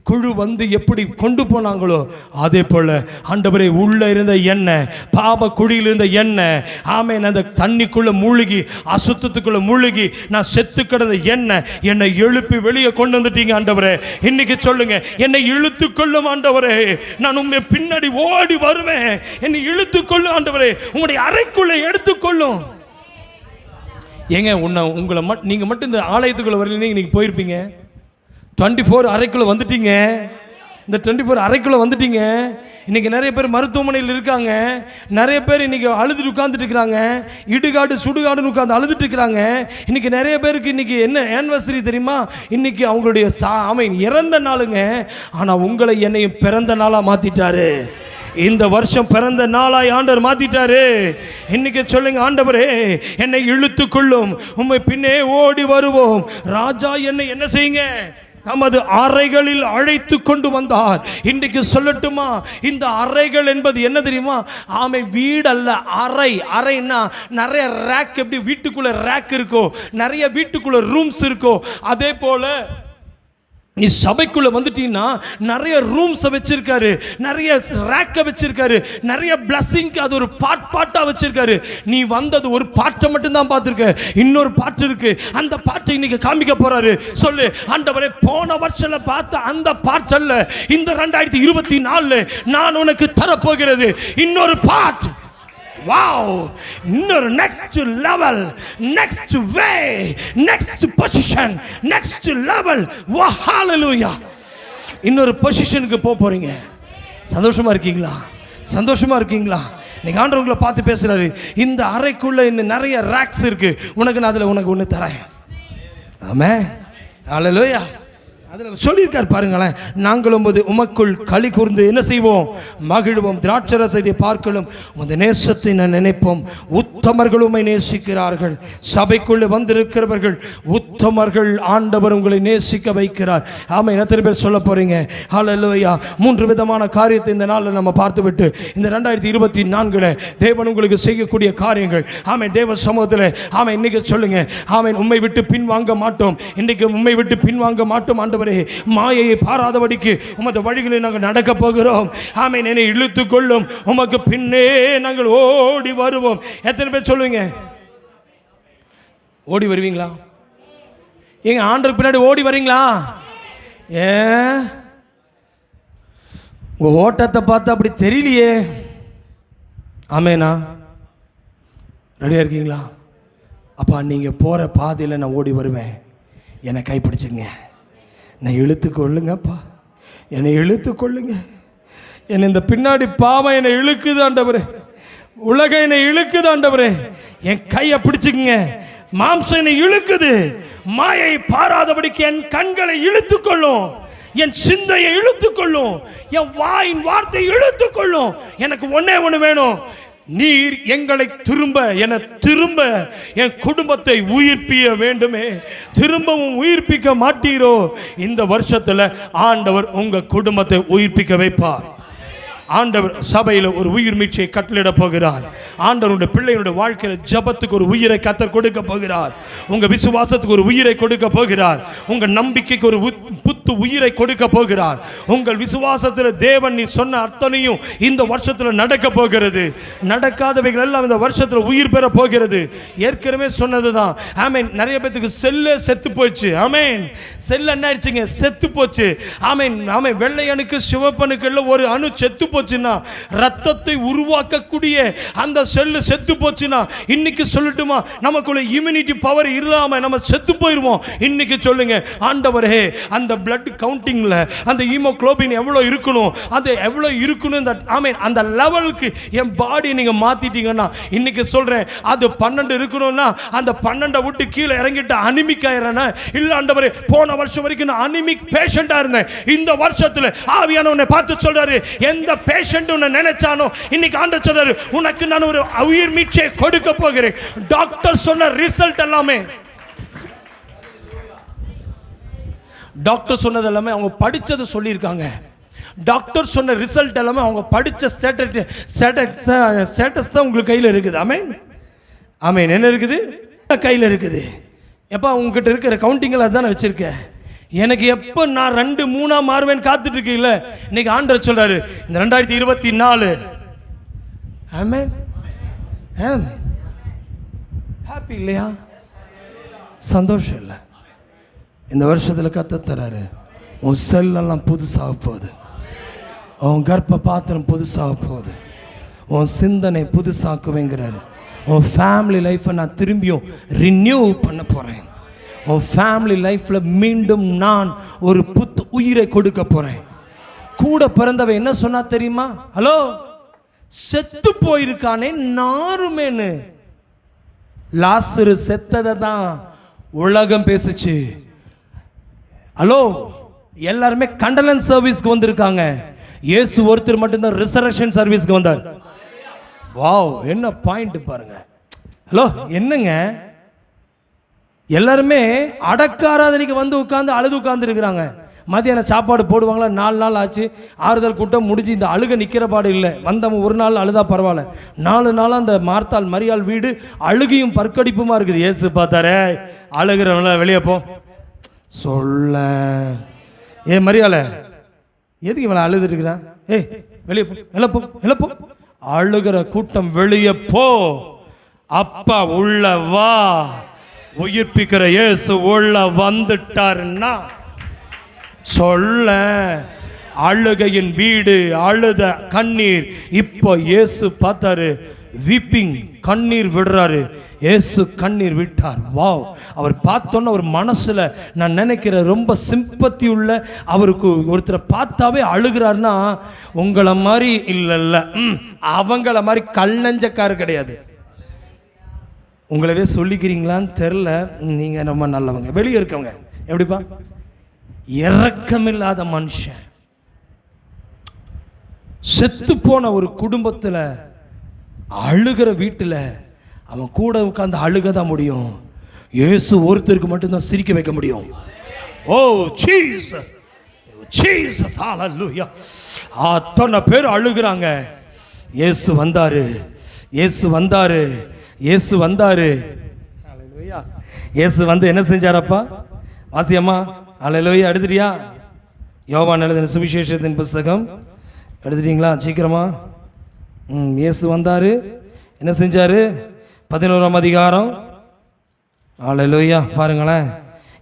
குழு வந்து எப்படி கொண்டு போனாங்களோ அதே போல ஆண்டவரே உள்ள இருந்த எண்ணெய், பாவ குழியில் இருந்த எண்ணெய், ஆமென், அந்த தண்ணிக்குள்ள மூழ்கி அசுத்தத்துக்குள்ள மூழ்கி நான் செத்து கிடந்த எண்ணெய் என்னை எழுப்பி வெளியே கொண்டு வந்துட்டீங்க ஆண்டவரே. இன்னைக்கு சொல்லுங்க, என்னை இழுத்து கொள்ளும் ஆண்டவரே, நான் உண்மை பின்னாடி ஓடி வருவேன். என்னை இழுத்து கொள்ளும் ஆண்டவரே, உங்களுடைய அறைக்குள்ள எடுத்துக்கொள்ளும். ஏங்க உங்களை நீங்கள் மட்டும் இந்த ஆலயத்துக்குள்ளே வரலீங்க, இன்னைக்கு போயிருப்பீங்க. 24 அறைக்குள்ளே வந்துட்டீங்க. இந்த 24 அறைக்குள்ளே வந்துட்டீங்க. இன்றைக்கி நிறைய பேர் மருத்துவமனையில் இருக்காங்க. நிறைய பேர் இன்றைக்கி அழுதுட்டு உட்காந்துட்டு இருக்கிறாங்க. இடுகாடு சுடுகாடுன்னு உட்காந்து அழுதுட்டு இருக்கிறாங்க. இன்றைக்கி நிறைய பேருக்கு இன்றைக்கி என்ன ஆனிவர்சரி தெரியுமா? இன்றைக்கி அவங்களுடைய இறந்த நாளுங்க. ஆனால் உங்களை என்னையும் பிறந்த நாளாக மாற்றிட்டாரு. இந்த வருஷம் பிறந்த நாளாய் ஆண்டவர் மாத்திட்டாரு. இன்னைக்கு சொல்லுங்க, ஆண்டவரே என்னை இழுத்து கொள்ளும், உம்மை பின்னே ஓடி வருவோம். ராஜா என்னை என்ன செய்யுங்க, தமது அறைகளில் அழைத்து கொண்டு வந்தார். இன்றைக்கு சொல்லட்டுமா, இந்த அறைகள் என்பது என்ன தெரியுமா? ஆமை, வீடு அல்ல, அறை. அறைன்னா நிறைய ரேக், எப்படி வீட்டுக்குள்ள ரேக் இருக்கோ, நிறைய வீட்டுக்குள்ள ரூம்ஸ் இருக்கோ, அதே போல நீ சபைக்குள்ள வந்துட்டீங்கன்னா நிறைய ரூம்ஸ் வச்சிருக்காரு, நிறைய ரேக்க வச்சிருக்காரு, நிறைய பிளஸிங் அது ஒரு பாட்டா வச்சிருக்காரு. நீ வந்தது ஒரு பாட்டை மட்டும் தான் பார்த்துருக்க, இன்னொரு பாட்டு இருக்கு. அந்த பாட்டை இன்னைக்கு காமிக்க போறாரு. சொல்லு, ஆண்டவரே போன வருஷம் பார்த்த அந்த பாட்டு அல்ல, இந்த 2024 நான் உனக்கு தரப்போகிறது இன்னொரு பாட்டு. வாவ், இன்னொரு நெக்ஸ்ட் லெவல், நெக்ஸ்ட் வே, நெக்ஸ்ட் பொசிஷன், நெக்ஸ்ட் லெவல். வா, ஹalleluya. இன்னொரு பொசிஷனுக்கு போறீங்க. சந்தோஷமா இருக்கீங்களா? சந்தோஷமா இருக்கீங்களா? நீங்க ஆண்டவர்களை பார்த்து பேசுறாரு. இந்த அறைக்குள்ள இன்னும் நிறைய ரேக்ஸ் இருக்கு, உனக்கு நான் அதுல உனக்கு ஒன்று தரேன். ஆமென், ஹalleluya. அதில் சொல்லியிருக்கார் பாருங்களேன், நாங்களும் உமக்குள் களி கூர்ந்து என்ன செய்வோம், மகிழ்வோம். திராட்சரசத்தை பார்க்கலும் உமது நேசத்தை நான் நினைப்போம். உத்தமர்கள் உம்மை நேசிக்கிறார்கள். சபைக்குள்ளே வந்திருக்கிறவர்கள் உத்தமர்கள். ஆண்டவர் உங்களை நேசிக்க வைக்கிறார். ஆமாம், எத்தனை பேர் சொல்ல போறீங்க? ஹல்லேலூயா. 3 விதமான காரியத்தை இந்த நாளில் நம்ம பார்த்துவிட்டு இந்த 2024 தேவன் உங்களுக்கு செய்யக்கூடிய காரியங்கள், ஆமாம், தேவ சமூகத்தில், ஆமாம், இன்னைக்கு சொல்லுங்க, ஆமாம், உம்மை விட்டு பின்வாங்க மாட்டோம். இன்னைக்கு உம்மை விட்டு பின்வாங்க மாட்டோம். ஆண்டவரே, மாயையை பாராதபடிக்கு உமது வழிகளில் நாங்கள் நடக்க போகிறோம். ஆமென், என்னை இழுத்து கொள்ளும், உமக்கு பின்னே நாங்கள் ஓடி வருவோம். எத்தனை பேர் சொல்லுவீங்க? ஓடி வருவீங்களா? எங்க ஆண்டவர் பின்னாடி ஓடி வரீங்களா? உங்க ஓட்டத்தை பார்த்து அப்படி தெரியலையே. ஆமேனா, ரெடியா இருக்கீங்களா? அப்பா, நீங்க போற பாதையில் நான் ஓடி வருவேன், என்னை கைப்பிடிச்சுங்க, என்னை இழுத்து கொள்ளுங்கப்பா, என்னை இழுத்து கொள்ளுங்க. என்னை இந்த பின்னாடி பாவம் என்னை இழுக்குது ஆண்டவரே, உலகம் என்னை இழுக்குது ஆண்டவரே, என் கையை பிடிச்சுக்குங்க. மாம்சம் என்னை இழுக்குது, மாயை பாராதபடிக்கு என் கண்களை இழுத்துக்கொள்ளும், என் சிந்தையை இழுத்துக்கொள்ளும், என் வாயின் வார்த்தை இழுத்துக்கொள்ளும். எனக்கு ஒன்னே ஒன்று வேணும், நீர் எங்களை திரும்ப என் குடும்பத்தை உயிர்ப்பிக்க வேண்டுமே. திரும்பவும் உயிர்ப்பிக்க மாட்டீரோ? இந்த வருஷத்துல ஆண்டவர் உங்க குடும்பத்தை உயிர்ப்பிக்க வைப்பார். ஆண்டவர் சபையில் ஒரு உயிர் மீட்சியை கட்டளிட போகிறார். ஆண்டவருடைய பிள்ளைகளுடைய வாழ்க்கையில் ஜபத்துக்கு ஒரு உயிரை கர்த்தர் கொடுக்க போகிறார். உங்க விசுவாசத்துக்கு ஒரு உயிரை கொடுக்க போகிறார். உங்க நம்பிக்கைக்கு ஒரு புத்து உயிரை கொடுக்க போகிறார். உங்கள் விசுவாசத்தில் தேவன் நீ சொன்ன அத்தனையும் இந்த வருஷத்தில் நடக்க போகிறது. நடக்காதவைகள் எல்லாம் இந்த வருஷத்தில் உயிர் பெற போகிறது. ஏற்கனவே சொன்னதுதான். ஆமென். நிறைய பேருக்கு செல்லே செத்து போச்சு. ஆமென். செல் என்ன ஆயிடுச்சுங்க? செத்து போச்சு. ஆமென். ஆமென். வெள்ளையனுக்கு சிவப்பனுக்கு ஒரு அணு செத்து போச்சுன்னா, ரத்தத்தை உருவாக்கக்கூடிய அந்த செல்லு செத்து போச்சுன்னா, இன்னைக்கு சொல்லட்டுமா, நமக்குள்ள இம்யூனிட்டி பவர் இல்லாம நம்ம செத்து போயிருவோம். இன்னைக்கு சொல்லுங்க, ஆண்டவரே அந்த பிளட் கவுண்டிங்ல அந்த ஹீமோகுளோபின் எவ்வளவு இருக்கணும், அது எவ்வளவு இருக்கணும், ஆமென், அந்த லெவலுக்கு என் பாடி நீங்க மாத்திட்டீங்கன்னா, இன்னைக்கு சொல்றேன், அது 12 இருக்கணும்னா அந்த 12 விட்டு கீழே இறங்கிட்டு அனிமிக் ஆயிரனா இல்ல. ஆண்டவரே, போன வருஷம் வரைக்கும் நான் அனிமிக் பேஷண்டா இருந்தேன். இந்த வருஷத்துல ஆவியானவனை பார்த்து சொல்றாரு, எந்த பேஷண்ட் உன்னை நினைச்சானோ இன்னைக்கு ஆண்டவர் சொல்றாரு, உனக்கு நான் ஒரு உயிர் மீட்சியை கொடுக்க போகிறேன். டாக்டர் சொன்ன ரிசல்ட் எல்லாமே, டாக்டர் சொன்னது எல்லாமே அவங்க படிச்சது சொல்லியிருக்காங்க. டாக்டர் சொன்ன ரிசல்ட் எல்லாமே அவங்க படிச்ச ஸ்டேட்டஸ் தான் உங்களுக்கு கையில் இருக்குது. ஆமென். ஆமென். என்ன இருக்குது? கையில் இருக்குது. எப்போ உங்ககிட்ட இருக்கிற கவுண்டிங்கில் அதுதான் வச்சிருக்கேன். எனக்கு எப்போ நான் 2, 3 மாறுவேன் காத்துட்டு இருக்கீங்கள, இன்னைக்கு ஆண்டவர் சொல்றாரு, இந்த 2024 ஆமென். ஆமென். ஹாப்பி இல்லையா? சந்தோஷம் இல்லை? இந்த வருஷத்தில் கத்த தராரு. உன் செல்லெல்லாம் புதுசாக போகுது. உன் கர்ப்ப பாத்திரம் புதுசாக போகுது. உன் சிந்தனை புதுசாக்குவேங்கிறாரு. உன் ஃபேமிலி லைஃப்பை நான் திரும்பியும் ரினியூ பண்ண போகிறேன். உன் ஃபேமிலி லைஃப்பில் மீண்டும் நான் ஒரு புத்து உயிரை கொடுக்க போகிறேன். கூட பிறந்தவ என்ன சொன்னா தெரியுமா? ஹலோ, செத்து போயிருக்கானே நாருமேனு. லாசரு செத்ததை தான் உலகம் பேசுச்சு. ஹலோ, எல்லாருமே கண்டலன்ஸ் சர்வீஸ்க்கு வந்திருக்காங்க. இயேசு ஒருத்தர் மட்டும்தான் ரிசரக்ஷன் சர்வீஸ்க்கு வந்தார். வாவ், என்ன பாயிண்ட் பாருங்க. ஹலோ, என்னங்க எல்லாருமே அடக்க ஆராதனைக்கு வந்து உட்காந்து அழுது உட்கார்ந்து இருக்கிறாங்க. மதியான சாப்பாடு போடுவாங்களா? 4 நாள் ஆச்சு. ஆறுதல் கூட்டம் முடிஞ்சு இந்த அழுக நிற்கிற பாடு இல்லை. வந்தவன் ஒரு நாள் அழுதா பரவாயில்ல, 4 நாளாக அந்த மார்த்தாள் மரியாள் வீடு அழுகையும் பற்கடிப்புமா இருக்குது. ஏசு பார்த்தாரே, அழுகிறவங்கள வெளியே போ சொல்ல. ஏ மரியாள, எதுக்கு இவளை அழுதுட்டு இருக்கிறான்? ஏய் வெளியே போ, எழப்போ எழப்போ. அழுகிற கூட்டம் வெளியே போ. அப்பா உள்ள வா. உயிர்ப்பிக்கிற இயேசு உள்ள வந்துட்டாருன்னா சொல்ல. அழுகையின் வீடு, அழுத கண்ணீர். இப்போ இயேசு பார்த்தாரு, வீப்பிங், கண்ணீர் விடுறாரு. இயேசு கண்ணீர் விட்டார். வாவ். அவர் பார்த்தோன்னு அவர் மனசுல நான் நினைக்கிற ரொம்ப சிம்பத்தி உள்ள, அவருக்கு ஒருத்தரை பார்த்தாவே அழுகிறாருன்னா உங்களை மாதிரி இல்லைல்ல, அவங்கள மாதிரி கல்லஞ்சக்காரு கிடையாது. உங்களவே சொல்லிக்கிறீங்களான்னு தெரில, நீங்கள் ரொம்ப நல்லவங்க. வெளியே இருக்கவங்க எப்படிப்பா? இரக்கமில்லாத மனுஷன். செத்து போன ஒரு குடும்பத்தில் அழுகிற வீட்டில் அவன் கூட உட்காந்து அழுக தான் முடியும். இயேசு ஒருத்தருக்கு மட்டும்தான் சிரிக்க வைக்க முடியும். ஓ ஜீசஸ், ஜீசஸ், ஹalleluya. அத்தனை பேர் அழுகிறாங்க. இயேசு வந்தாரு, இயேசு வந்தாரு, இயேசு வந்தாரு. ஹalleluya. இயேசு வந்து என்ன செஞ்சாரப்பா? வாசியம்மா. ஹalleluya. எடுத்துட்டியா? யோவான் எழுதின சுவிசேஷத்தின் புஸ்தகம் எடுத்துட்டீங்களா? சீக்கிரமா. இயேசு வந்தாரு, என்ன செஞ்சாரு? 11ஆம் அதிகாரம். ஹalleluya. பாருங்களேன்,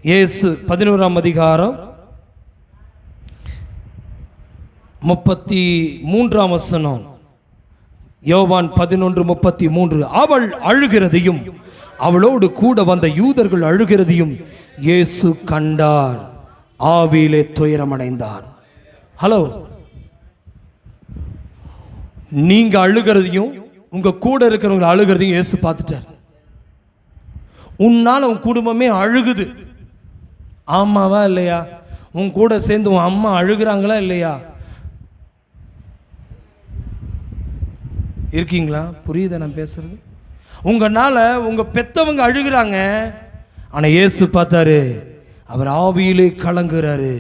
இயேசு 11ஆம் அதிகாரம் 33ஆம் வசனம். யோவான் 11:33. அவள் அழுகிறதையும் அவளோடு கூட வந்த யூதர்கள் அழுகிறதையும் இயேசு கண்டார். ஆவியிலே துயரமடைந்தார். ஹலோ, நீங்க அழுகிறதையும் உங்க கூட இருக்கிறவங்க அழுகிறதையும் இயேசு பார்த்துட்டார். உன்னால உன் குடும்பமே அழுகுது, ஆமாவா இல்லையா? உன் கூட சேர்ந்து உன் அம்மா அழுகிறாங்களா இல்லையா? இருக்கீங்களா? புரியுதா நான் பேசுறது? உங்களால உங்க பெத்தவங்க அழுகிறாங்க, ஆனா இயேசு பார்த்தாரு, அவர் ஆவியிலே கலங்குறாரு.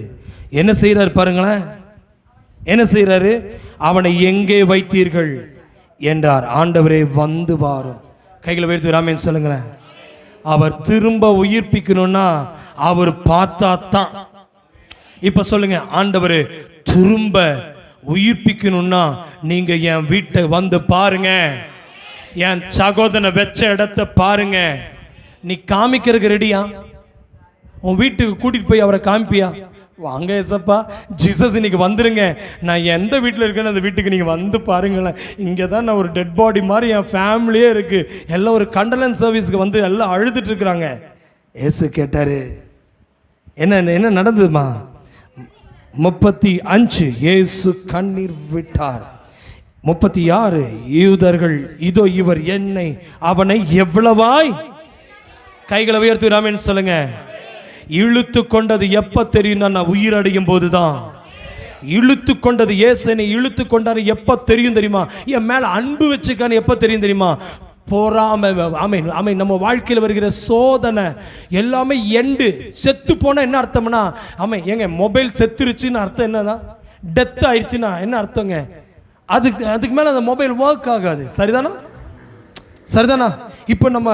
என்ன செய்யறாரு பாருங்களேன். என்ன செய்கிறாரு? அவனை எங்கே வைத்தீர்கள் என்றார். ஆண்டவரே வந்து பாரும். கைகளை உயர்த்தி ராமேன்னு சொல்லுங்களேன். அவர் திரும்ப உயிர்ப்பிக்கணும்னா அவர் பார்த்தா தான். இப்ப சொல்லுங்க, ஆண்டவரே திரும்ப உயிர்ப்பிக்கணும்னா நீங்க என் வீட்டை வந்து பாருங்க, என் சகோதரனை வச்ச இடத்த பாருங்க. நீ காமிக்கிறதுக்கு ரெடியா? உன் வீட்டுக்கு கூட்டிட்டு போய் அவரை காமிப்பியா? வாங்க ஏசப்பா, ஜீசஸ் இன்னைக்கு வந்துருங்க, நான் எந்த வீட்டில் இருக்கேன்னு அந்த வீட்டுக்கு நீங்கள் வந்து பாருங்களேன். இங்கே தான் நான் ஒரு டெட் பாடி மாதிரி என் ஃபேமிலியே இருக்குது. எல்லாம் ஒரு கண்டலன்ஸ் சர்வீஸ்க்கு வந்து எல்லாம் அழுதுட்டு இருக்கிறாங்க. ஏசு கேட்டார், என்ன என்ன நடந்ததுமா? 35 இயேசு கண்ணீர் விட்டார். 36 யூதர்கள், இதோ இவர் என்னை அவனை எவ்வளவாய், கைகளை உயர்த்தி ராமேன்னு சொல்லுங்க. இழுத்து கொண்டது எப்ப தெரியும்? நான் உயிரடையும் போதுதான். இழுத்து கொண்டது இயேசுனை இழுத்து கொண்டாரு எப்ப தெரியும் தெரியுமா? என் மேல அன்பு வச்சுக்கான்னு எப்ப தெரியும் தெரியுமா? போராம. ஆமென் ஆமென். நம்ம வாழ்க்கையில் வருகிற சோதனை எல்லாமே எண்டு. செத்து போனா என்ன அர்த்தம்னா, ஆமென், ஏங்க மொபைல் செத்துருச்சுன்னு அர்த்தம் என்னதான்? டெத் ஆயிடுச்சுன்னா என்ன அர்த்தங்க? அதுக்கு மேல அந்த மொபைல் ஒர்க் ஆகாது. சரிதானா? சரிதானா? இப்போ நம்ம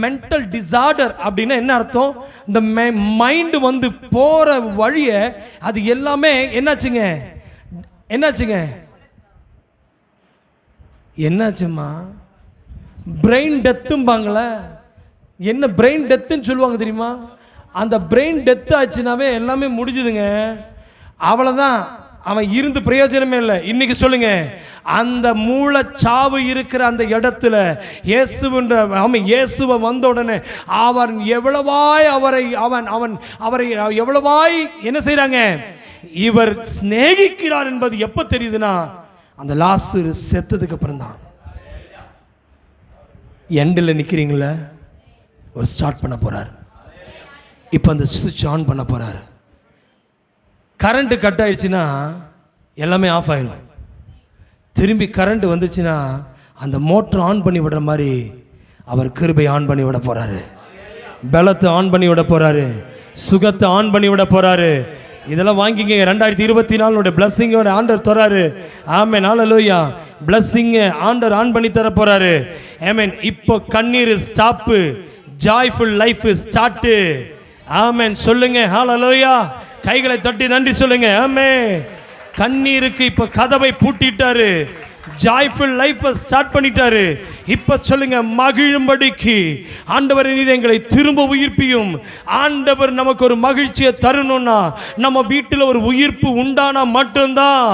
மென்டல் டிசார்டர் அப்படின்னா என்ன அர்த்தம்? இந்த மைண்டு வந்து போற வழிய அது எல்லாமே என்னாச்சுங்க? என்னாச்சுங்க? என்னாச்சுமா? பிரெயின் டெத்தும்பாங்களே. என்ன பிரெயின் டெத்துன்னு சொல்லுவாங்க தெரியுமா? அந்த பிரெயின் டெத் ஆச்சுனாவே எல்லாமே முடிஞ்சுதுங்க. அவ்வளோதான், அவன் இருந்து பிரயோஜனமே இல்லை. இன்னைக்கு சொல்லுங்க, அந்த மூளைச்சாவு இருக்கிற அந்த இடத்துல இயேசுவை வந்த உடனே அவன் எவ்வளவாய் அவரை எவ்வளவாய் என்ன செய்றாங்க? இவர் சிநேகிக்கிறார் என்பது எப்ப தெரியுதுன்னா, அந்த லாசரு செத்ததுக்கு அப்புறம் தான். எண்டில் நிற்கிறீங்களா? ஒரு ஸ்டார்ட் பண்ண போறார். இப்போ அந்த சுவிட்ச் ஆன் பண்ண போறாரு. கரண்ட் கட் ஆயிடுச்சுன்னா எல்லாமே ஆஃப் ஆயிடும். திரும்பி கரண்ட் வந்துச்சுன்னா அந்த மோட்டர் ஆன் பண்ணி விடுற மாதிரி அவர் கிருபை ஆன் பண்ணி விட போறாரு. பலத்தை ஆன் பண்ணி விட போறாரு. சுகத்தை ஆன் பண்ணி விட போறாரு. இதெல்லாம் வாங்கிங்க. 2024 பிளஸ்ஸிங்கோட ஆண்டர் தராரு. ஆமென், ஹல்லேலூயா. பிளஸ்ஸிங் ஆண்டர் ஆன் பண்ணி தர போறாரு. ஆமென். இப்போ கண்ணீர் ஸ்டாப், ஜாய்ஃபுல் லைஃப் ஸ்டார்ட். ஆமென் சொல்லுங்க, ஹல்லேலூயா. கைகளை தட்டி நன்றி சொல்லுங்க. ஆமென். கண்ணீருக்கு இப்ப கதவை பூட்டிட்டாரு. ஜாய்ஃபுல் லைஃப் ஸ்டார்ட் பண்ணிட்டாரு. இப்ப சொல்லுங்க, மகிழும்படிக்கு ஆண்டவர் நீர் எங்களை திரும்ப உயிர்ப்பியும். ஆண்டவர் நமக்கு ஒரு மகிழ்ச்சியை தரணும்னா நம்ம வீட்டில் ஒரு உயிர்ப்பு உண்டானா மட்டும்தான்.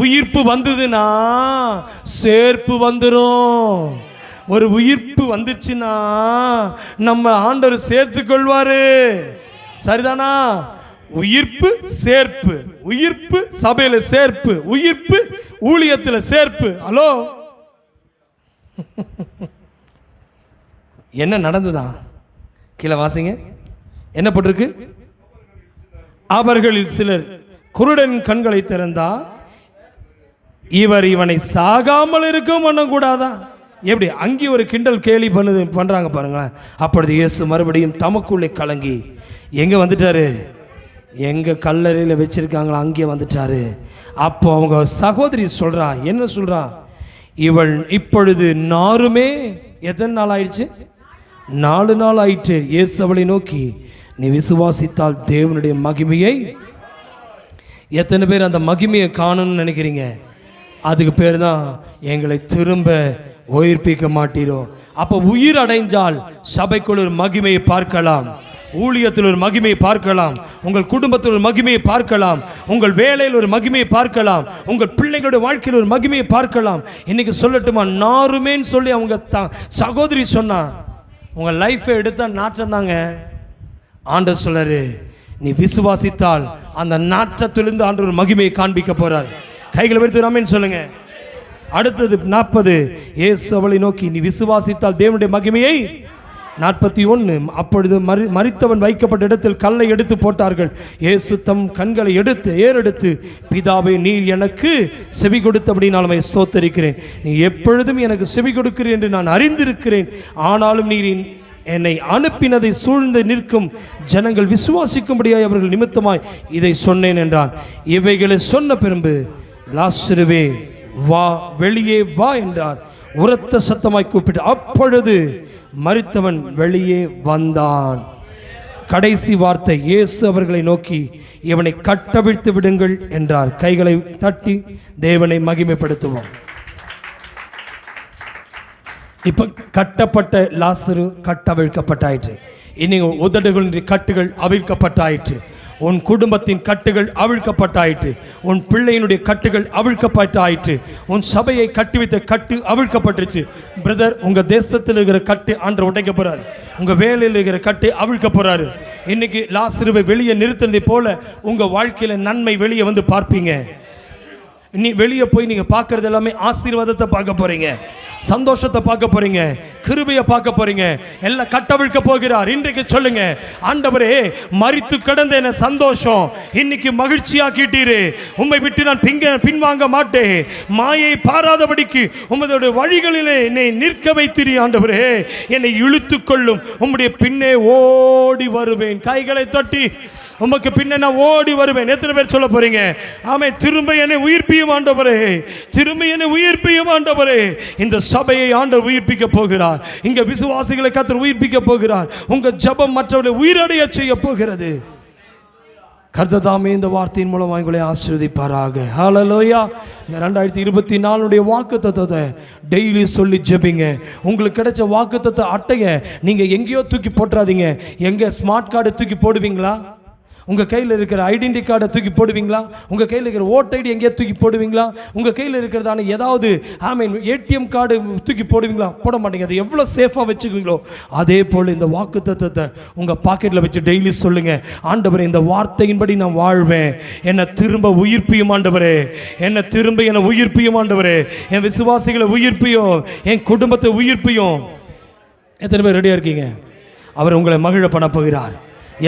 உயிர்ப்பு வந்ததுன்னா சேர்ப்பு வந்துடும். ஒரு உயிர்ப்பு வந்துச்சுன்னா நம்ம ஆண்டவர் சேர்த்து கொள்வாரு. சரிதானா? உயிர்ப்பு சேர்ப்பு, உயிர்ப்பு சபையில சேர்ப்பு, உயிர்ப்பு ஊழியத்தில் சேர்ப்பு. ஹலோ, என்ன நடந்ததா? கீழே வாசிங்க, என்ன போட்டிருக்கு? அவர்களில் சிலர் குருடன் கண்களை திறந்தார், இவர் இவனை சாகாமல் இருக்கும் பண்ணக்கூடாதா? எப்படி அங்கே ஒரு கிண்டல் கேலி பண்றாங்க பாருங்களேன். அப்பொழுது இயேசு மறுபடியும் தமக்குள்ளே கலங்கி எங்க வந்துட்டாரு? எங்க கல்லறையில் வச்சிருக்காங்களா அங்கே வந்துட்டாரு. அப்போ அவங்க சகோதரி சொல்றா, என்ன சொல்றா? இவள் இப்பொழுது நாருமே எத்தனை நாள் ஆயிடுச்சு? 4 நாள் ஆயிற்று. இயேசு அவளை நோக்கி, நீ விசுவாசித்தால் தேவனுடைய மகிமையை. எத்தனை பேர் அந்த மகிமையை காணணும்னு நினைக்கிறீங்க? அதுக்கு பேர் தான் எங்களை திரும்ப உயிர்ப்பிக்க மாட்டீரோ. அப்போ உயிர் அடைஞ்சால் சபைக்குள் ஒரு மகிமையை பார்க்கலாம், ஊழியத்தில் ஒரு மகிமையை பார்க்கலாம், உங்கள் குடும்பத்தில் ஒரு மகிமையை பார்க்கலாம், உங்கள் வேலையில் ஒரு மகிமையை பார்க்கலாம், உங்கள் பிள்ளைகளுடைய வாழ்க்கையில் ஒரு மகிமையை பார்க்கலாம். இன்னைக்கு சொல்லட்டுமா, நாருமேன்னு சொல்லி அவங்க சகோதரி சொன்னா, உங்கள் லைஃப்பை எடுத்தா நாற்றம் தாங்க. ஆண்டவர் சொல்றாரு, நீ விசுவாசித்தால் அந்த நாற்றத்திலிருந்து ஆண்டவர் மகிமையை காண்பிக்க போறார். கைகளை வைத்து ஆமென் சொல்லுங்க. அடுத்தது 40. இயேசு அவளை நோக்கி, நீ விசுவாசித்தால் தேவனுடைய மகிமையை. 41. அப்பொழுது மரித்தவன் வைக்கப்பட்ட இடத்தில் கல்லை எடுத்து போட்டார்கள். இயேசு தம் கண்களை ஏறெடுத்து, பிதாவே, நீர் எனக்கு செவி கொடுத்தபடி நான் உம்மை ஸ்தோத்தரிக்கிறேன். நீ எப்பொழுதும் எனக்கு செவி கொடுக்கிறேன் என்று நான் அறிந்திருக்கிறேன். ஆனாலும் நீர் என்னை அனுப்பினதை சூழ்ந்து நிற்கும் ஜனங்கள் விசுவாசிக்கும்படியாய் அவர்கள் நிமித்தமாய் இதை சொன்னேன் என்றான். இவைகளை சொன்ன பின்பு லாசருவே வா, வெளியே வா என்றார். உரத்த சத்தமாய் கூப்பிட்டு அப்பொழுது மரித்தவன் வெளியே வந்தான். கடைசி வார்த்தை, இயேசு அவர்களை நோக்கி இவனை கட்டவிழ்த்து விடுங்கள் என்றார். கைகளை தட்டி தேவனை மகிமைப்படுத்துவோம். இப்ப கட்டப்பட்ட லாசரு கட்டவிழ்க்கப்பட்டாயிற்று. இனி உதடுகளின் கட்டுகள் அவிழ்க்கப்பட்டாயிற்று. உன் குடும்பத்தின் கட்டுகள் அவிழ்க்கப்பட்டாயிற்று. உன் பிள்ளையினுடைய கட்டுகள் அவிழ்க்கப்பட்டாயிற்று. உன் சபையை கட்டி வைத்த கட்டு அவிழ்க்கப்பட்டுச்சு. பிரதர், உங்க தேசத்தில் இருக்கிற கட்டு ஆண்டவர் உடைக்க போறாரு. உங்க வேலையில் இருக்கிற கட்டு அவிழ்க்க போறாரு. இன்னைக்கு லாசருவை வெளியே நிறுத்தினதை போல உங்க வாழ்க்கையில நன்மை வெளியே வந்து பார்ப்பீங்க. நீ வெளியே போய் நீங்க பார்க்கறது எல்லாமே ஆசீர்வாதத்தை பார்க்க போறீங்க, சந்தோஷத்தை பார்க்க போறீங்க, கிருபையை பார்க்க போறீங்க. எல்லாம் கட்டவிழ்க்க போகிறார். இன்றைக்கு சொல்லுங்க, ஆண்டவரே மரித்து கிடந்த என்ன சந்தோஷம் இன்னைக்கு மகிழ்ச்சியாக்கிட்டீரு. உம்மை விட்டு நான் பின்வாங்க மாட்டேன். மாயை பாராதபடிக்கு உமது வழிகளிலே என்னை நிற்க வைத்தீர். ஆண்டவரே என்னை இழுத்து கொள்ளும், உம்முடைய பின்னே ஓடி வருவேன். கைகளை தட்டி உமக்கு பின்னே நான் ஓடி வருவேன். எத்தனை பேர் சொல்ல போறீங்க? ஆமென். திரும்ப என்னை உயிர்ப்பியும் ஆண்டவரே, திரும்ப என்னை உயிர்ப்பியும் ஆண்டவரே. இந்த சபையை ஆண்டவர் உயிர்ப்பிக்க போகிறார். இங்க விசுவாசிகளை கர்த்தர் உயிர்ப்பிக்க போகிறார். உங்க ஜெபம் மற்றவர்களை உயிரடைய செய்ய போகிறது. கர்த்தர் தாமே இந்த வார்த்தையின் மூலம் உங்களை ஆசீர்வதிப்பாராக. ஹல்லேலூயா. இந்த 2024 வாக்குத்தத்தத்தை டெய்லி சொல்லி ஜெபிங்க. உங்களுக்கு கிடைச்ச வாக்குத்தத்த அட்டையை நீங்க எங்கேயோ தூக்கி போட்டுறாதீங்க. எங்க ஸ்மார்ட் கார்டு தூக்கி போடுவீங்களா? உங்கள் கையில் இருக்கிற ஐடென்டி கார்டை தூக்கி போடுவீங்களா? உங்கள் கையில் இருக்கிற ஓட் ஐடி எங்கேயா தூக்கி போடுவீங்களா? உங்கள் கையில் இருக்கிறதான ஏதாவது ஏடிஎம் கார்டு தூக்கி போடுவீங்களா? போட மாட்டீங்க. அதை எவ்வளோ சேஃபாக வச்சுக்குவீங்களோ அதே போல் இந்த வாக்குத்தத்தத்தை உங்கள் பாக்கெட்டில் வச்சு டெய்லி சொல்லுங்கள். ஆண்டவரே, இந்த வார்த்தையின்படி நான் வாழ்வேன். என்னை திரும்ப உயிர்ப்பியும் ஆண்டவரே, என்னை திரும்ப என்னை உயிர்ப்பியும் ஆண்டவரே, என் விசுவாசிகளை உயிர்ப்பியும், என் குடும்பத்தை உயிர்ப்பியும். எத்தனை பேர் ரெடியாக இருக்கீங்க? அவர் உங்களை மகிழ பண்ண போகிறார்.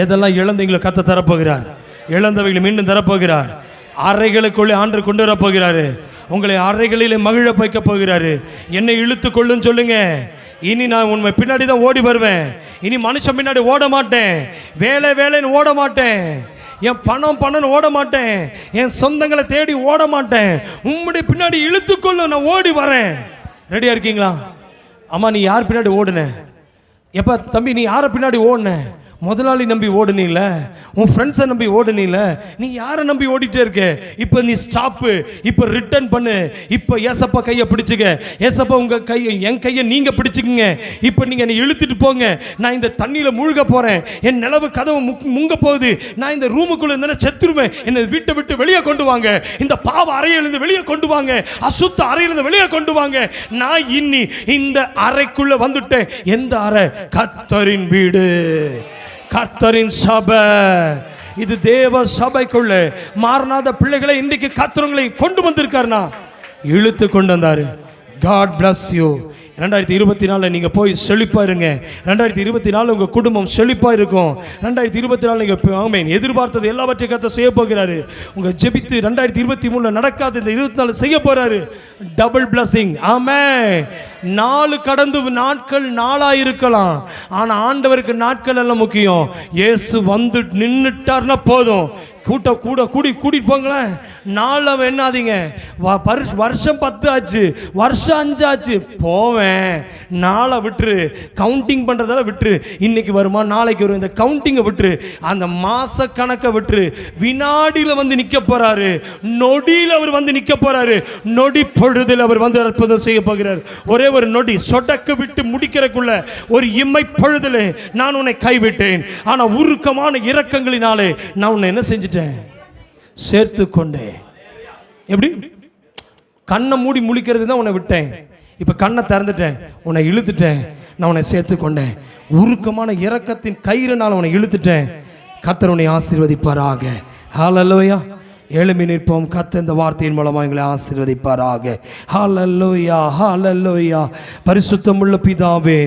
எதெல்லாம் இழந்தீங்களோ கத்த தரப்போகிறார். இழந்தவைகளை மீண்டும் தரப்போகிறார். அறைகளுக்குள்ளே ஆண்டு கொண்டு வரப்போகிறாரு. உங்களை அறைகளிலே மகிழ வைக்க போகிறாரு. என்னை இழுத்து கொள்ளுன்னு சொல்லுங்க. இனி நான் உண்மை பின்னாடி தான் ஓடி வருவேன். இனி மனுஷன் பின்னாடி ஓட மாட்டேன். வேலை வேலைன்னு ஓட மாட்டேன். என் பணம் ஓட மாட்டேன். என் சொந்தங்களை தேடி ஓட மாட்டேன். உம்முடைய பின்னாடி இழுத்துக்கொள்ள நான் ஓடி வரேன். ரெடியா இருக்கீங்களா? அம்மா, நீ யார் பின்னாடி ஓடுன? எப்ப தம்பி நீ யாரை பின்னாடி ஓடுன? முதலாளி நம்பி ஓடுனீல, உன் ஃப்ரெண்ட்ஸை நம்பி ஓடுனீல, நீ யாரை நம்பி ஓடிட்டே இருக்க? இப்போ நீ ஸ்டாப்பு. இப்போ ரிட்டர்ன் பண்ணு. இப்போ ஏசப்பா கையை பிடிச்சுக்க. ஏசப்பா உங்க கையை, என் கையை நீங்க பிடிச்சுக்குங்க. இப்போ நீங்க என்னை இழுத்துட்டு போங்க. நான் இந்த தண்ணியில மூழ்க போறேன். என் நிலவு கதவு முங்க போகுது. நான் இந்த ரூமுக்குள்ள இருந்தா செத்துருவேன். என்னை வீட்டை விட்டு வெளியே கொண்டு வாங்க. இந்த பாவ அறையிலிருந்து வெளியே கொண்டு வாங்க. அசுத்த அறையிலிருந்து வெளியே கொண்டு வாங்க. நான் இன்னி இந்த அறைக்குள்ள வந்துட்டேன். எந்த அறை? கர்த்தரின் வீடு, கர்த்தரின் சபை. இது தேவ சபைக்குள்ள மாறனாத பிள்ளைகளை இன்றைக்கு கர்த்தருங்களை கொண்டு வந்திருக்காருனா இழுத்து கொண்டு வந்தாரு. God bless you. 2024 நீங்கள் போய் செழிப்பாக இருங்க. 2024 உங்கள் குடும்பம் செழிப்பாக இருக்கும். 2024 நீங்கள் ஆமென் எதிர்பார்த்தது எல்லாவற்றையும் கர்த்தர் செய்ய போகிறாரு. உங்கள் ஜெபித்து 2023 நடக்காத இந்த 24 செய்ய போகிறாரு. Double blessing. ஆமென். 4 கடந்து நாட்கள் 4 இருக்கலாம். ஆனால் ஆண்டவருக்கு நாட்கள் எல்லாம் முக்கியம். இயேசு வந்து நின்றுட்டார்னா போதும். கூட்டிட்டு போங்களேன். நாள் என்னாதீங்க. வருஷம் 10 ஆச்சு, வருஷம் 5 ஆச்சு, போவேன். நாளை விட்டுரு. கவுண்டிங் பண்றதால விட்டுரு. இன்னைக்கு வருமா நாளைக்கு வரும், இந்த கவுண்டிங்கை விட்டுரு. அந்த மாச கணக்கை விட்டுரு. வினாடியில் வந்து நிற்க போறாரு. நொடியில் அவர் வந்து நிற்க போறாரு. நொடி பொழுதில் அவர் வந்து அற்புதம் செய்ய போகிறார். ஒரே ஒரு நொடி சொடக்கு விட்டு முடிக்கிறக்குள்ள ஒரு இம்மை பொழுதில் நான் உன்னை கைவிட்டேன். ஆனா உருக்கமான இரக்கங்களினாலே நான் உன்னை என்ன செஞ்சிட்டேன்? சேர்த்து கொண்டேன். எப்படி? கண்ணை மூடி முழிக்கிறது தான் உன்னை விட்டேன். இப்ப கண்ணை திறந்துட்டேன், உன்னை இழுத்துட்டேன், நான் உன்னை சேர்த்து கொண்டேன். உருக்கமான இரக்கத்தின் கயிறுனால உன்னை இழுத்துட்டேன். கர்த்தர் உன்னை ஆசீர்வதிப்பாராக. ஹல்லேலூயா. எழும்பி நிற்போம். கர்த்தர் இந்த வார்த்தையின் மூலமாக எங்களை ஆசீர்வதிப்பாராக. ஹல்லேலூயா, ஹல்லேலூயா. பரிசுத்தமுள்ள பிதாவே,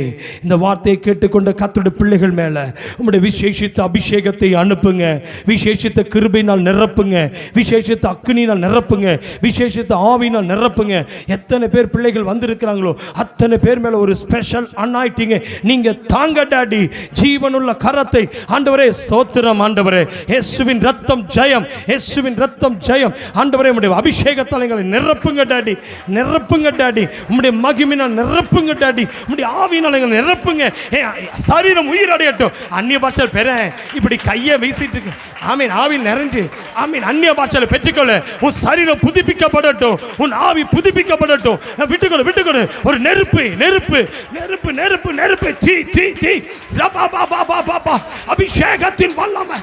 இந்த வார்த்தையை கேட்டுக்கொண்ட கர்த்தருடைய பிள்ளைகள் மேலே உம்முடைய விசேஷித்த அபிஷேகத்தை அனுப்புங்க. விசேஷித்த கிருபையினால் நிரப்புங்க. விசேஷித்த அக்கினியினால் நிரப்புங்க. விசேஷித்த ஆவியினால் நிரப்புங்க. எத்தனை பேர் பிள்ளைகள் வந்திருக்கிறாங்களோ அத்தனை பேர் மேலே ஒரு ஸ்பெஷல் அனாயிட்டிங்க நீங்க தாங்க டாடி. ஜீவனுள்ள கரத்தை ஆண்டவரே ஸ்தோத்திரம். ஆண்டவரே இயேசுவின் ரத்தம் ஜெயம், இயேசுவின் ரத்தம் ஜெயம். ஆண்டவரே உம்முடைய அபிஷேகத்தால் எங்களை நிரப்புங்க டாடி, நிரப்புங்க டாடி. உம்முடைய மகிமையினால் நிரப்புங்க டாடி. உம்முடைய ஆவியினால் எங்களை நிரப்புங்க. சரீரம் உயிரடையட்டும். அந்நிய பாஷையில் பெற இப்படி கையை வீசிட்டு இருக்கு. ஆமீன். ஆவியில் நிறைஞ்சு ஆமீன். அந்நிய பாஷையில் பெற்றுக்கொள்ள. உன் சரீரம் புதுப்பிக்கப்படட்டும். உன் ஆவி புதுப்பிக்கப்படட்டும். விட்டுக்கொடு, விட்டுக்கொடு. ஒரு நெருப்பு, நெருப்பு, நெருப்பு, நெருப்பு, நெருப்பு. தீ, தீ, தீ. அபிஷேகத்தின் வல்லமை,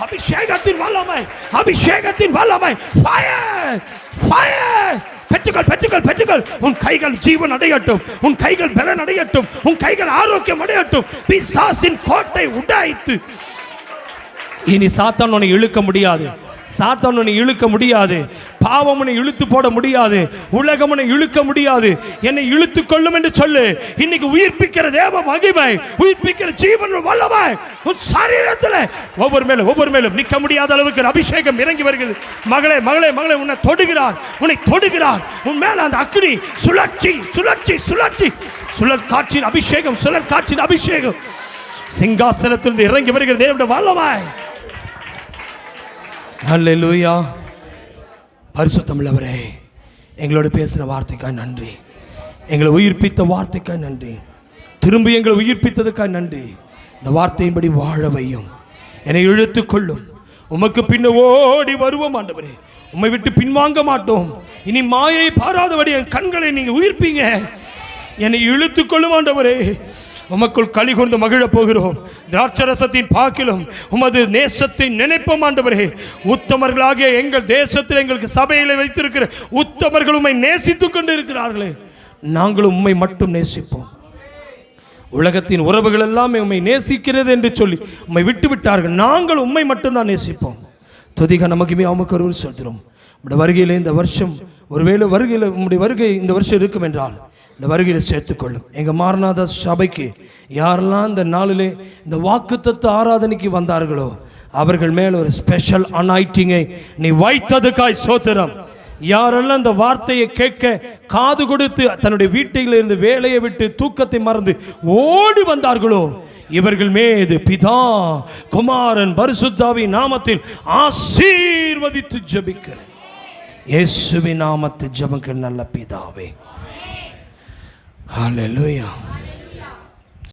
அபிஷேகத்தின் வல்லமை, அபிஷேகத்தின் வல்லமை. Fire, fire. பெற்றுக்கொள், பெற்றுக்கொள், பெற்றுக்கொள். உன் கைகள் ஜீவன் அடையட்டும். உன் கைகள் பலன் அடையட்டும். உன் கைகள் ஆரோக்கியம் அடையட்டும். பிசாசின் கோட்டை உடைத்து இனி சாத்தான் உன்னை இழுக்க முடியாது. சாத்தான் உன்னை இழுக்க முடியாது. பாவம் உன்னை இழுத்து போட முடியாது. உலகம் உன்னை இழுக்க முடியாது. என்னை இழுத்து கொள்ளும் என்று சொல்லு. இன்னைக்கு உயிர்ப்பிக்கிற தேவ மகிமை, உயிர்ப்பிக்கிற ஜீவன் வல்லமை உன் சரீரத்தில் ஒவ்வொரு மேலும் நிற்க முடியாத அளவுக்கு அபிஷேகம் இறங்கி வருகிறது. மகளே, மகளே, மகளே, உன்னை தொடுகிறார், உன்னை தொடுகிறார். உன் மேல அந்த அக்னி சுழற்சி, சுழற்சி, சுழற்சி, சுழல் காற்றின் அபிஷேகம், சுழல் காற்றின் அபிஷேகம் சிங்காசனத்திலிருந்து இறங்கி வருகிற தேவனுடைய வல்லமை. அல்லேலூயா. பரிசுத்தமுள்ளவரே, எங்களோடு பேசின வார்த்தைக்காய் நன்றி. எங்களை உயிர்ப்பித்த வார்த்தைக்காய் நன்றி. திரும்பி எங்களை உயிர்ப்பித்ததுக்காய் நன்றி. இந்த வார்த்தையின்படி வாழ வையும். என்னை இழுத்து கொள்ளும். உமக்கு பின்ன ஓடி வருவோம் ஆண்டவரே. உம்மை விட்டு பின்வாங்க மாட்டோம். இனி மாயை பாராதபடி என் கண்களை நீங்க உயிர்ப்பீங்க. என்னை இழுத்து கொள்ளும் ஆண்டவரே. உமக்குள் களி கொண்டு மகிழப் போகிறோம். திராட்சரசத்தின் பாக்கிலும் உமது நேசத்தை நினைப்போம் ஆண்டவரே. உத்தமர்களாகிய எங்கள் தேசத்தில் எங்களுக்கு சபையில் வைத்திருக்கிற உத்தமர்கள் உம்மை நேசித்துக் கொண்டு இருக்கிறார்களே, நாங்களும் உம்மை மட்டும் நேசிப்போம். உலகத்தின் உறவுகள் எல்லாம் உம்மை நேசிக்கிறது என்று சொல்லி உம்மை விட்டு விட்டார்கள். நாங்கள் உம்மை மட்டும்தான் நேசிப்போம். துதிக நமக்குமே அவனுக்கு ஒரு சொல்கிறோம். உங்களுடைய வருகையில் இந்த வருஷம் ஒருவேளை வருகையில் உங்களுடைய வருகை இந்த வருஷம் இருக்கும் என்றால் இந்த வருகையில் சேர்த்துக்கொள்ளும். எங்கள் மாரநாத சபைக்கு யாரெல்லாம் இந்த நாளிலே இந்த வாக்குத்தத்த ஆராதனைக்கு வந்தார்களோ அவர்கள் மேல் ஒரு ஸ்பெஷல் அனாயிட்டிங்கை நீ வைத்ததுக்காய் சோத்திரம். யாரெல்லாம் இந்த வார்த்தையை கேட்க காது கொடுத்து தன்னுடைய வீட்டில் இருந்து வேலையை விட்டு தூக்கத்தை மறந்து ஓடி வந்தார்களோ இவர்கள் மீது பிதா குமாரன் பரிசுத்தாவின் நாமத்தில் ஆசீர்வதித்து ஜெபிக்கிறேன். இயேசுவின் நாமத்தில் ஜெபிக்கிறேன் நல்ல பிதாவே. ஹல்லேலூயா.